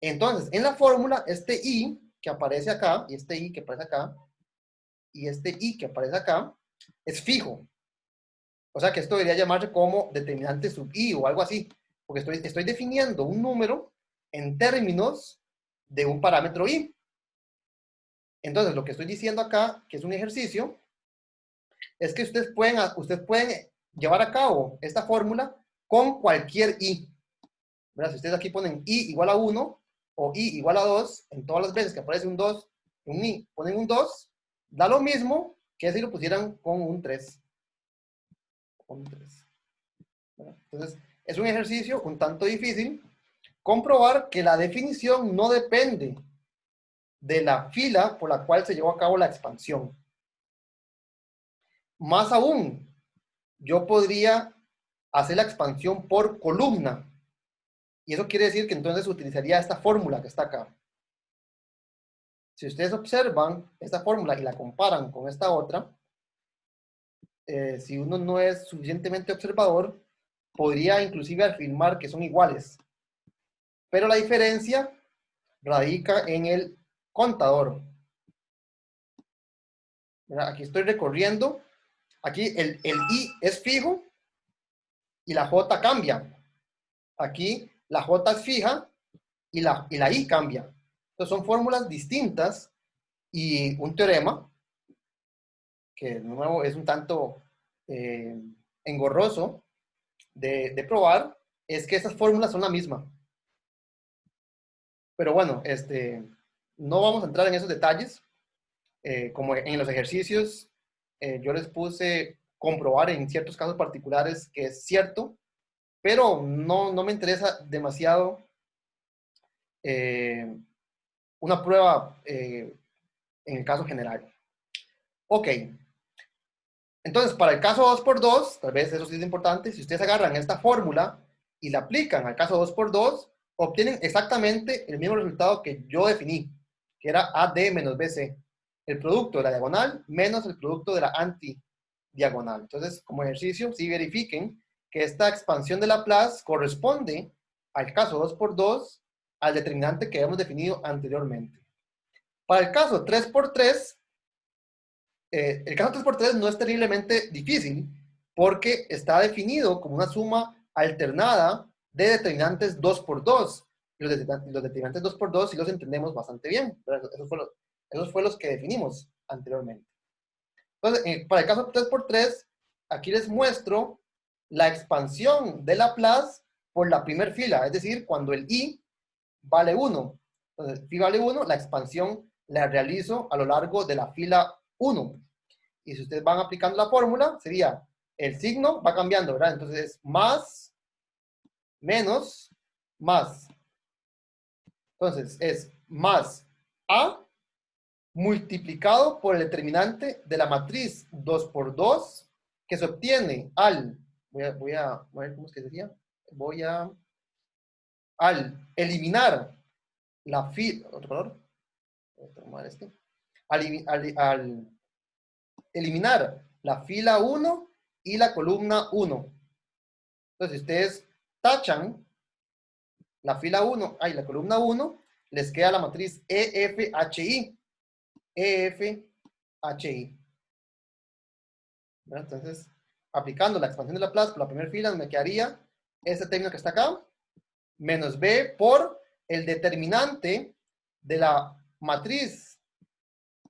Entonces, en la fórmula, este I que aparece acá, y este I que aparece acá, y este I que aparece acá, es fijo. O sea que esto debería llamarse como determinante sub I o algo así, porque estoy definiendo un número en términos de un parámetro I. Entonces, lo que estoy diciendo acá, que es un ejercicio, es que ustedes pueden llevar a cabo esta fórmula con cualquier I. ¿Verdad? Si ustedes aquí ponen I igual a 1 o I igual a 2, en todas las veces que aparece un 2, un I, ponen un 2, da lo mismo que si lo pusieran con un 3. Entonces, es un ejercicio un tanto difícil comprobar que la definición no depende de la fila por la cual se llevó a cabo la expansión. Más aún, yo podría hacer la expansión por columna. Y eso quiere decir que entonces utilizaría esta fórmula que está acá. Si ustedes observan esta fórmula y la comparan con esta otra, si uno no es suficientemente observador, podría inclusive afirmar que son iguales. Pero la diferencia radica en el contador. Mira, aquí estoy recorriendo. Aquí el I es fijo y la J cambia. Aquí la J es fija y la I cambia. Entonces son fórmulas distintas y un teorema, que de nuevo es un tanto engorroso de probar, es que esas fórmulas son la misma. Pero bueno, no vamos a entrar en esos detalles. Como en los ejercicios, yo les puse comprobar en ciertos casos particulares que es cierto, pero no me interesa demasiado una prueba en el caso general. Ok. Entonces, para el caso 2×2, tal vez eso sí es importante, si ustedes agarran esta fórmula y la aplican al caso 2×2, obtienen exactamente el mismo resultado que yo definí, que era AD menos BC. El producto de la diagonal menos el producto de la antidiagonal. Entonces, como ejercicio, sí verifiquen que esta expansión de Laplace corresponde al caso 2×2 al determinante que hemos definido anteriormente. Para el caso 3×3, el caso 3×3 no es terriblemente difícil porque está definido como una suma alternada de determinantes 2×2. Los determinantes 2×2 sí los entendemos bastante bien. Esos fueron los que definimos anteriormente. Entonces, para el caso 3×3, aquí les muestro la expansión de Laplace por la primera fila, es decir, cuando el I vale 1. Entonces, phi vale 1, la expansión la realizo a lo largo de la fila 1. Y si ustedes van aplicando la fórmula, sería el signo va cambiando, ¿verdad? Entonces es más, menos, más. Entonces es más A multiplicado por el determinante de la matriz 2×2 que se obtiene al, voy a ver cómo es que sería, al eliminar la fila, otro color, voy a tomar este, al eliminar la fila 1 y la columna 1. Entonces, si ustedes tachan la fila 1 y la columna 1, les queda la matriz EFHI. EFHI. Entonces, aplicando la expansión de Laplace por la primera fila, me quedaría este término que está acá, menos B por el determinante de la matriz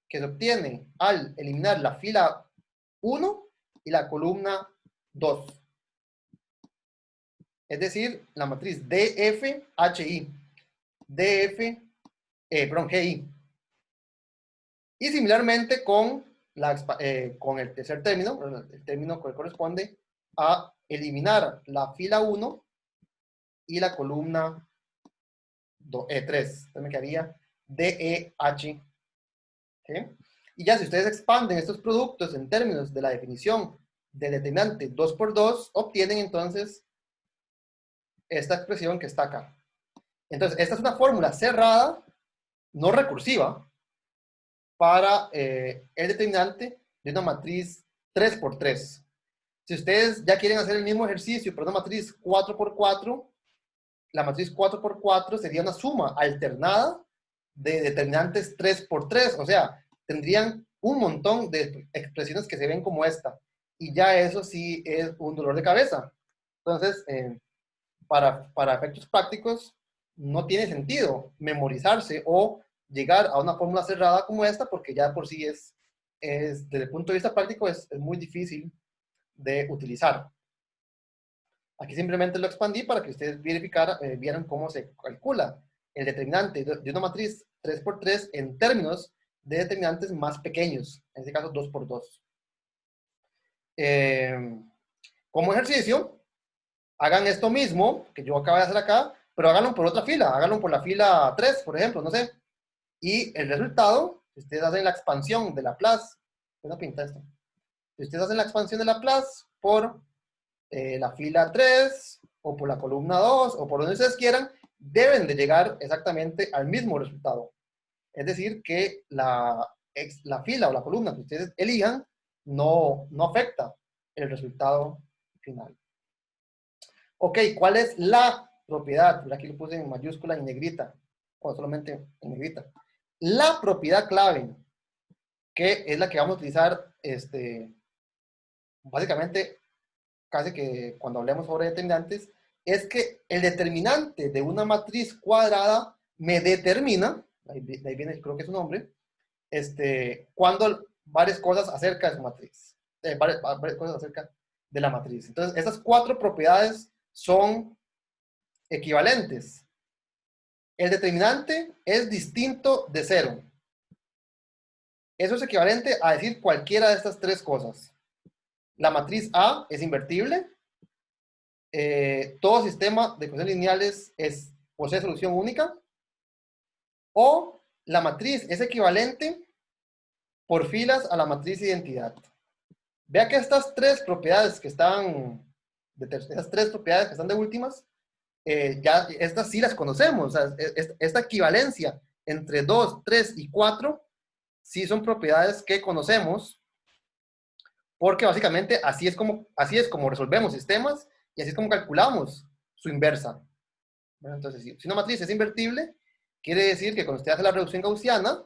que se obtiene al eliminar la fila 1 y la columna 2. Es decir, la matriz DFHI. GI. Y similarmente con el tercer término, el término que corresponde a eliminar la fila 1 y la columna 3. Entonces me quedaría DEH. ¿Okay? Y ya si ustedes expanden estos productos en términos de la definición del determinante 2 por 2, obtienen entonces esta expresión que está acá. Entonces, esta es una fórmula cerrada, no recursiva, para el determinante de una matriz 3 por 3. Si ustedes ya quieren hacer el mismo ejercicio para una matriz 4 por 4, la matriz 4 por 4 sería una suma alternada de determinantes 3 por 3. O sea, tendrían un montón de expresiones que se ven como esta. Y ya eso sí es un dolor de cabeza. Entonces, para efectos prácticos, no tiene sentido memorizarse o llegar a una fórmula cerrada como esta, porque ya por sí desde el punto de vista práctico, es muy difícil de utilizar. Aquí simplemente lo expandí para que ustedes vieran cómo se calcula el determinante de una matriz 3 por 3 en términos de determinantes más pequeños, en este caso 2 por 2. Como ejercicio, hagan esto mismo que yo acabo de hacer acá, pero háganlo por otra fila, háganlo por la fila 3, por ejemplo, no sé. Y el resultado, si ustedes hacen la expansión de Laplace, voy a pintar esto. Si ustedes hacen la expansión de Laplace por la fila 3, o por la columna 2, o por donde ustedes quieran, deben de llegar exactamente al mismo resultado. Es decir, que la fila o la columna que ustedes elijan no afecta el resultado final. Ok, ¿cuál es la propiedad? Aquí lo puse en mayúscula y negrita, o solamente en negrita. La propiedad clave, que es la que vamos a utilizar básicamente casi que cuando hablemos sobre determinantes, es que el determinante de una matriz cuadrada me determina, de ahí viene, creo que es su nombre, cuando varias cosas acerca de su matriz, varias cosas acerca de la matriz. Entonces, estas 4 propiedades son equivalentes. El determinante es distinto de 0. Eso es equivalente a decir cualquiera de estas 3 cosas. La matriz A es invertible. Todo sistema de ecuaciones lineales posee solución única. O la matriz es equivalente por filas a la matriz identidad. Vea que estas 3 propiedades que están de últimas, ya estas sí las conocemos. O sea, esta equivalencia entre 2, 3 y 4 sí son propiedades que conocemos, porque básicamente así es como resolvemos sistemas y así es como calculamos su inversa. Bueno, entonces, si una matriz es invertible, quiere decir que cuando usted hace la reducción gaussiana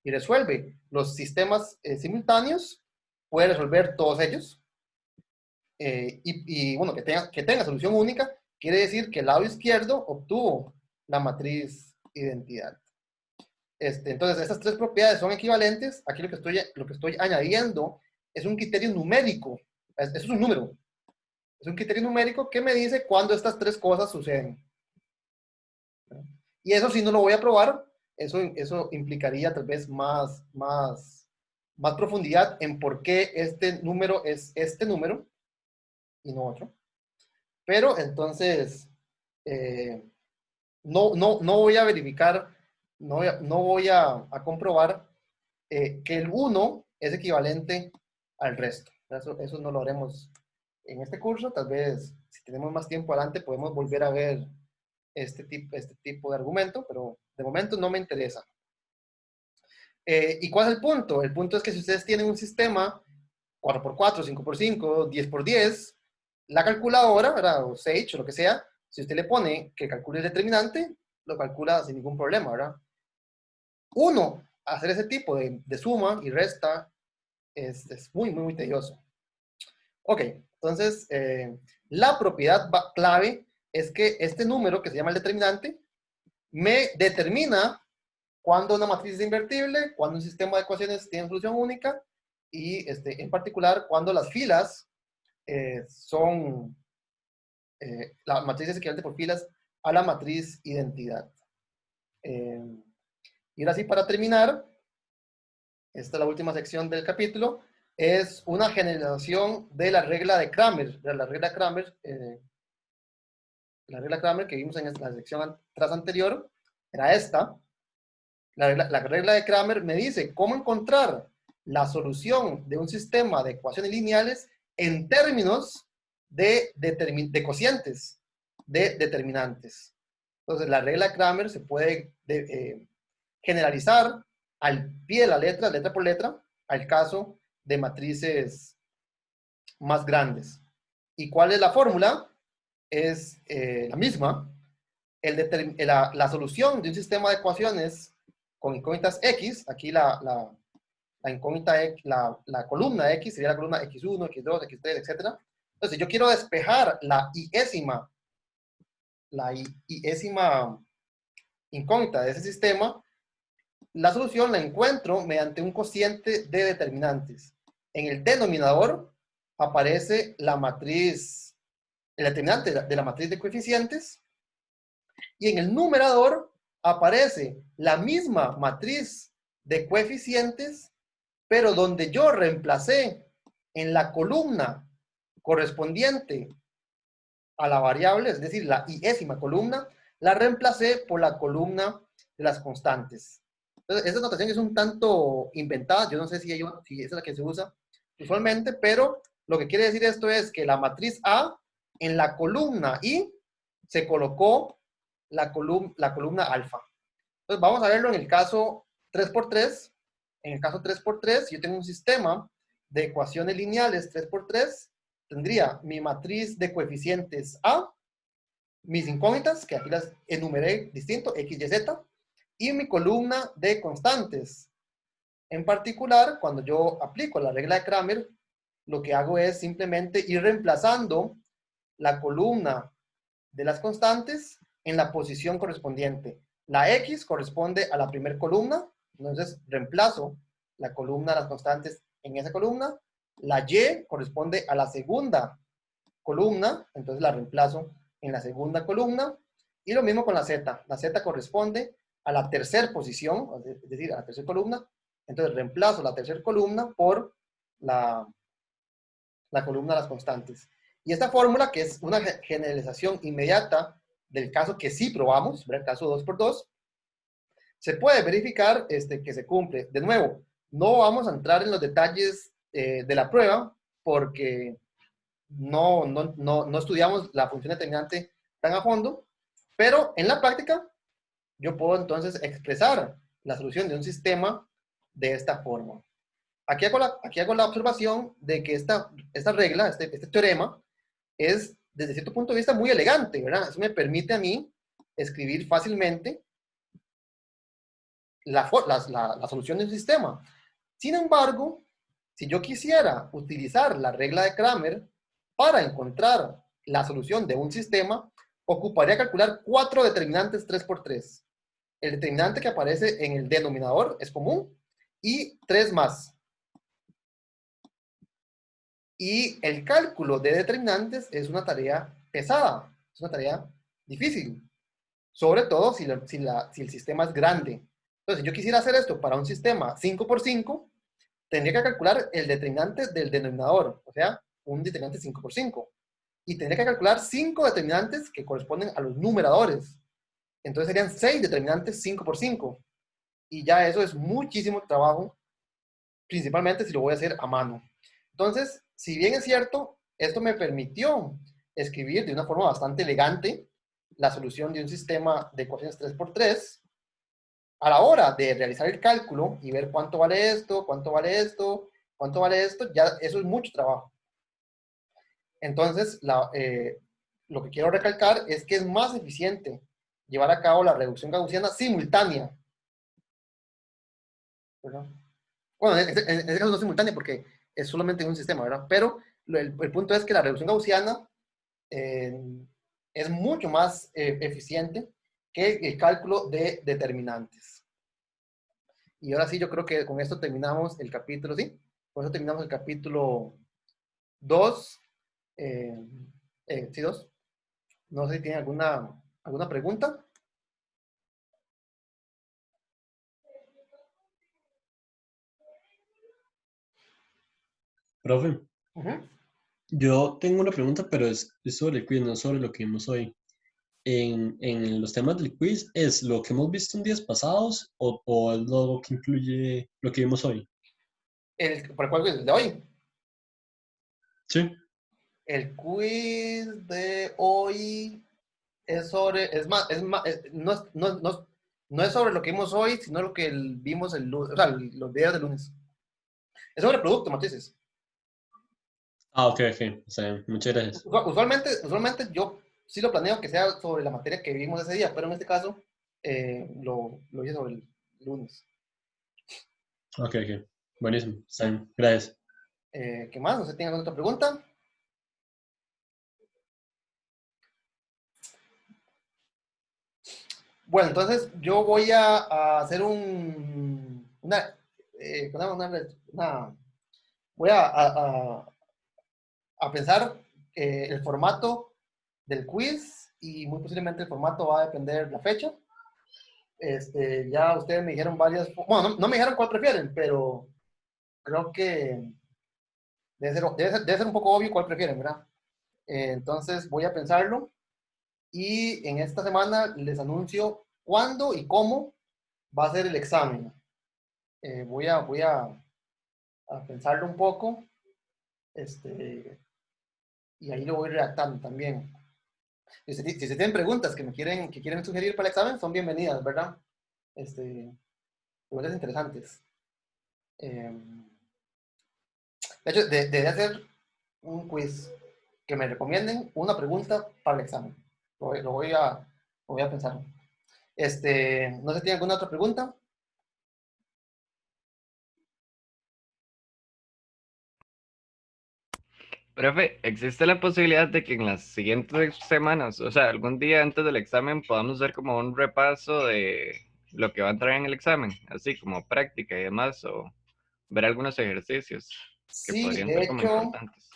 y resuelve los sistemas simultáneos, puede resolver todos ellos. Y bueno, que tenga solución única, quiere decir que el lado izquierdo obtuvo la matriz identidad. Entonces, estas 3 propiedades son equivalentes. Aquí lo que estoy añadiendo es un criterio numérico. Eso es un número. Es un criterio numérico que me dice cuándo estas 3 cosas suceden. Y eso sí no lo voy a probar. Eso implicaría tal vez más profundidad en por qué este número es este número y no otro. Pero entonces, no voy a verificar, no voy a comprobar que el 1 es equivalente al resto. Eso no lo haremos en este curso. Tal vez, si tenemos más tiempo adelante, podemos volver a ver este tipo de argumento, pero de momento no me interesa. ¿Y cuál es el punto? El punto es que si ustedes tienen un sistema 4x4, 5x5, 10x10, la calculadora, ¿verdad? O Sage o lo que sea, si usted le pone que calcule el determinante, lo calcula sin ningún problema, ¿verdad? Uno, hacer ese tipo de suma y resta es muy, muy, muy tedioso. Ok, entonces, la propiedad clave es que este número, que se llama el determinante, me determina cuándo una matriz es invertible, cuándo un sistema de ecuaciones tiene solución única, y en particular cuándo las filas son, la matriz es equivalente por filas a la matriz identidad. Y ahora sí, para terminar, esta es la última sección del capítulo, es una generalización de la regla de Cramer. La regla Cramer que vimos en la sección tras anterior era esta. La regla de Cramer me dice cómo encontrar la solución de un sistema de ecuaciones lineales en términos de cocientes, de determinantes. Entonces, la regla de Cramer se puede generalizar al pie de la letra, letra por letra, al caso de matrices más grandes. ¿Y cuál es la fórmula? Es la misma. La solución de un sistema de ecuaciones con incógnitas X, aquí la incógnita, la columna X sería la columna X1, X2, X3, etc. Entonces, si yo quiero despejar la iésima incógnita de ese sistema, la solución la encuentro mediante un cociente de determinantes. En el denominador aparece la matriz, el determinante de la matriz de coeficientes, y en el numerador aparece la misma matriz de coeficientes, pero donde yo reemplacé en la columna correspondiente a la variable, es decir, la iésima columna, la reemplacé por la columna de las constantes. Entonces, esta notación es un tanto inventada, yo no sé si esa es la que se usa usualmente, pero lo que quiere decir esto es que la matriz A, en la columna I, se colocó la columna alfa. Entonces, vamos a verlo en el caso 3x3. En el caso 3x3, yo tengo un sistema de ecuaciones lineales 3x3, tendría mi matriz de coeficientes A, mis incógnitas, que aquí las enumeré distinto, X, Y, Z, y mi columna de constantes. En particular, cuando yo aplico la regla de Cramer, lo que hago es simplemente ir reemplazando la columna de las constantes en la posición correspondiente. La X corresponde a la primera columna, entonces reemplazo la columna de las constantes en esa columna. La Y corresponde a la segunda columna, entonces la reemplazo en la segunda columna. Y lo mismo con la Z. La Z corresponde a la tercera posición, es decir, a la tercera columna. Entonces reemplazo la tercera columna por la columna de las constantes. Y esta fórmula, que es una generalización inmediata del caso que sí probamos, el caso 2x2, se puede verificar que se cumple. De nuevo, no vamos a entrar en los detalles de la prueba porque no estudiamos la función determinante tan a fondo, pero en la práctica yo puedo entonces expresar la solución de un sistema de esta forma. Aquí hago la observación de que esta regla, este teorema, es desde cierto punto de vista muy elegante, ¿verdad? Eso me permite a mí escribir fácilmente la solución de un sistema. Sin embargo, si yo quisiera utilizar la regla de Cramer para encontrar la solución de un sistema, ocuparía calcular 4 determinantes 3x3. El determinante que aparece en el denominador es común y 3 más. Y el cálculo de determinantes es una tarea pesada, es una tarea difícil, sobre todo si el sistema es grande. Entonces, si yo quisiera hacer esto para un sistema 5x5, tendría que calcular el determinante del denominador, o sea, un determinante 5x5. Y tendría que calcular 5 determinantes que corresponden a los numeradores. Entonces serían 6 determinantes 5x5. Y ya eso es muchísimo trabajo, principalmente si lo voy a hacer a mano. Entonces, si bien es cierto, esto me permitió escribir de una forma bastante elegante la solución de un sistema de ecuaciones 3x3, a la hora de realizar el cálculo y ver cuánto vale esto, ¿Cuánto vale esto? Ya eso es mucho trabajo. Entonces, lo que quiero recalcar es que es más eficiente llevar a cabo la reducción gaussiana simultánea, ¿verdad? Bueno, en este caso no simultánea porque es solamente en un sistema, ¿verdad? Pero el punto es que la reducción gaussiana eh, es mucho más eficiente que el cálculo de determinantes. Y ahora sí, yo creo que con esto terminamos el capítulo, ¿sí? Con eso terminamos el capítulo 2. Sí, 2. No sé si tienen alguna pregunta.
Profe,
Ujú.
yo tengo una pregunta, pero es sobre el quiz, no sobre lo que vimos hoy. En los temas del quiz, ¿es lo que hemos visto en días pasados o es lo que incluye lo que vimos hoy?
¿Por el cual quiz de hoy?
Sí.
El quiz de hoy es sobre, no es sobre lo que vimos hoy, sino lo que vimos el lunes, o sea, los videos del lunes. Es sobre producto, matrices.
Ah, ok, ok. O sea, muchas gracias.
Usualmente yo sí lo planeo que sea sobre la materia que vimos ese día, pero en este caso lo hice sobre el lunes.
Ok, ok. Buenísimo. Está bien. Gracias.
¿Qué más? No sé si tienen alguna otra pregunta. Bueno, entonces yo voy a hacer voy a pensar el formato del quiz y muy posiblemente el formato va a depender de la fecha. Ya ustedes me dijeron bueno, no me dijeron cuál prefieren, pero creo que debe ser un poco obvio cuál prefieren, ¿verdad? Entonces voy a pensarlo y en esta semana les anuncio cuándo y cómo va a ser el examen. Voy a pensarlo un poco, y ahí lo voy redactando también. Si se tienen preguntas que quieren sugerir para el examen, son bienvenidas, ¿verdad? Preguntas interesantes. De hecho, de hacer un quiz que me recomienden una pregunta para el examen. Lo voy a pensar. No sé si tienen alguna otra pregunta.
Profe, ¿existe la posibilidad de que en las siguientes semanas, o sea, algún día antes del examen, podamos hacer como un repaso de lo que va a entrar en el examen, así como práctica y demás, o ver algunos ejercicios que
Sí,
podrían ser como importantes?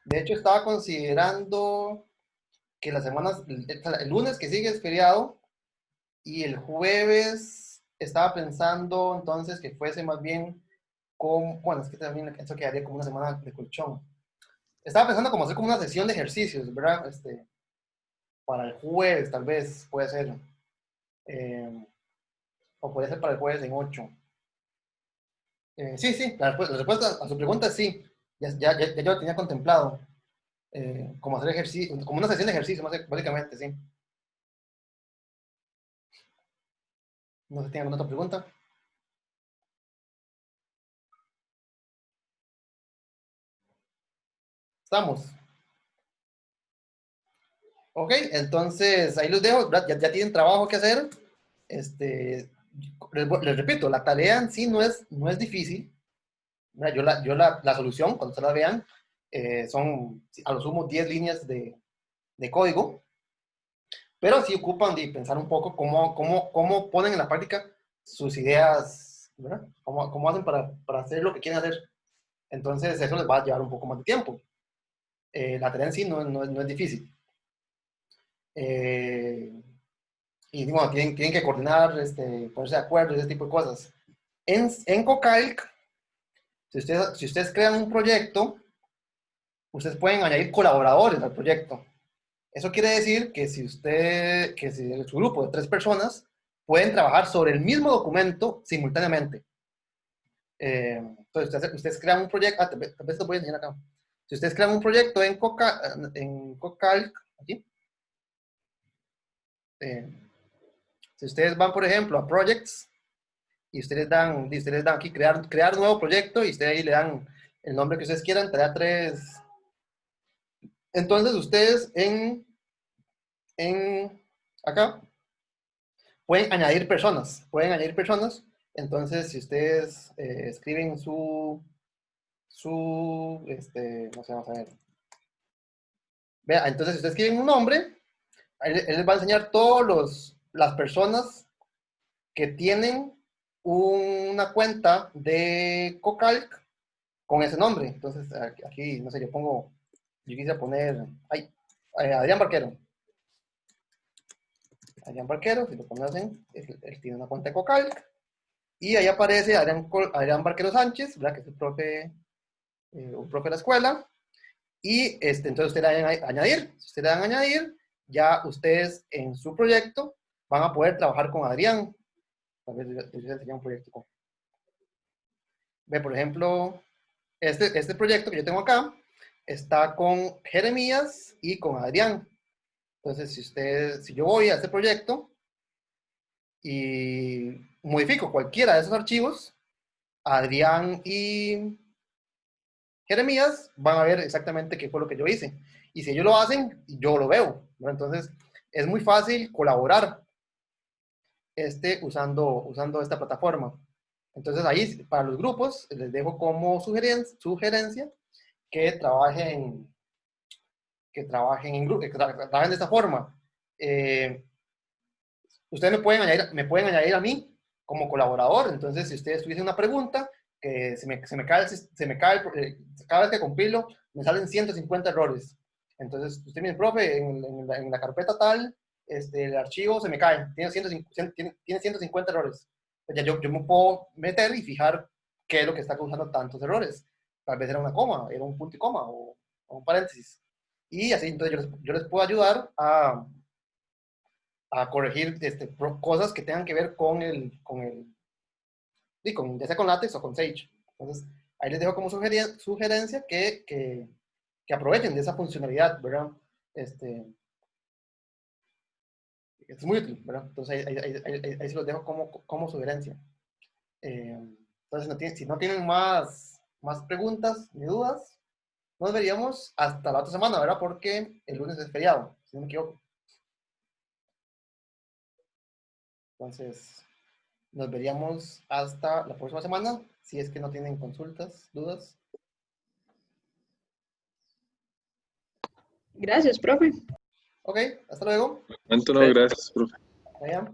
de hecho estaba considerando que las semanas, el lunes que sigue es feriado y el jueves estaba pensando entonces que fuese más bien bueno, es que también eso quedaría como una semana de colchón. Estaba pensando como hacer como una sesión de ejercicios, ¿verdad? Para el jueves tal vez puede ser. Eh, o puede ser para el jueves en 8. Sí, sí, la respuesta a su pregunta es sí. Ya yo lo tenía contemplado. Como hacer ejercicio, como una sesión de ejercicio, básicamente, sí. No sé si tienen alguna otra pregunta. Estamos. Ok, entonces ahí los dejo. Ya tienen trabajo que hacer. Les repito, la tarea en sí no es difícil. Mira, la solución, cuando se la vean, son a lo sumo 10 líneas de código, pero sí ocupan de pensar un poco cómo ponen en la práctica sus ideas, ¿verdad? Cómo hacen para hacer lo que quieren hacer. Entonces, eso les va a llevar un poco más de tiempo. La tarea en sí no es difícil. Y bueno, tienen que coordinar, ponerse de acuerdo, ese tipo de cosas. En CoCalc, si ustedes crean un proyecto, ustedes pueden añadir colaboradores al proyecto. Eso quiere decir que si su grupo de 3 personas pueden trabajar sobre el mismo documento simultáneamente. Entonces, ustedes crean un proyecto, tal vez lo voy a enseñar acá. Si ustedes crean un proyecto en CoCalc, aquí, si ustedes van, por ejemplo, a Projects, y ustedes dan aquí crear nuevo proyecto, y ustedes ahí le dan el nombre que ustedes quieran, tarea 3. Entonces ustedes acá pueden añadir personas, entonces si ustedes escriben no sé, vamos a ver. Vea, entonces si ustedes escriben un nombre, él les va a enseñar las personas que tienen una cuenta de Cocalc con ese nombre. Entonces aquí, no sé, yo quisiera poner, Adrián Barquero. Adrián Barquero, si lo conocen, él tiene una cuenta de Cocalc. Y ahí aparece Adrián Barquero Sánchez, ¿verdad? Que es el profe, un profe de la escuela. Y entonces ustedes le dan a añadir. Si ustedes le dan a añadir, ya ustedes en su proyecto van a poder trabajar con Adrián. Tal vez les enseñar un proyecto. Ve, por ejemplo, este proyecto que yo tengo acá está con Jeremías y con Adrián. Entonces, si yo voy a este proyecto y modifico cualquiera de esos archivos, Adrián y Jeremías van a ver exactamente qué fue lo que yo hice. Y si ellos lo hacen, yo lo veo, ¿no? Entonces, es muy fácil colaborar usando esta plataforma. Entonces, ahí, para los grupos, les dejo como sugerencia que trabajen en grupo, que trabajen de esta forma. Ustedes me pueden añadir a mí como colaborador. Entonces, si ustedes tuviesen una pregunta, que se me cae, cada vez que compilo, me salen 150 errores. Entonces, usted me dice, profe, en la carpeta tal, el archivo se me cae, tiene 150 errores. Pues ya yo me puedo meter y fijar qué es lo que está causando tantos errores. Tal vez era una coma, era un punto y coma o un paréntesis. Y así, entonces yo les puedo ayudar a corregir cosas que tengan que ver ya sea con LaTeX o con Sage. Entonces, ahí les dejo como sugerencia que aprovechen de esa funcionalidad, ¿verdad? Es muy útil, ¿verdad? Entonces, ahí se los dejo como sugerencia. Entonces, si no tienen más preguntas ni dudas, nos veríamos hasta la otra semana, ¿verdad? Porque el lunes es feriado, si no me equivoco. Entonces, nos veríamos hasta la próxima semana, si es que no tienen consultas, dudas.
Gracias, profe.
Ok, hasta luego.
Momento no, gracias, profe.
Allá.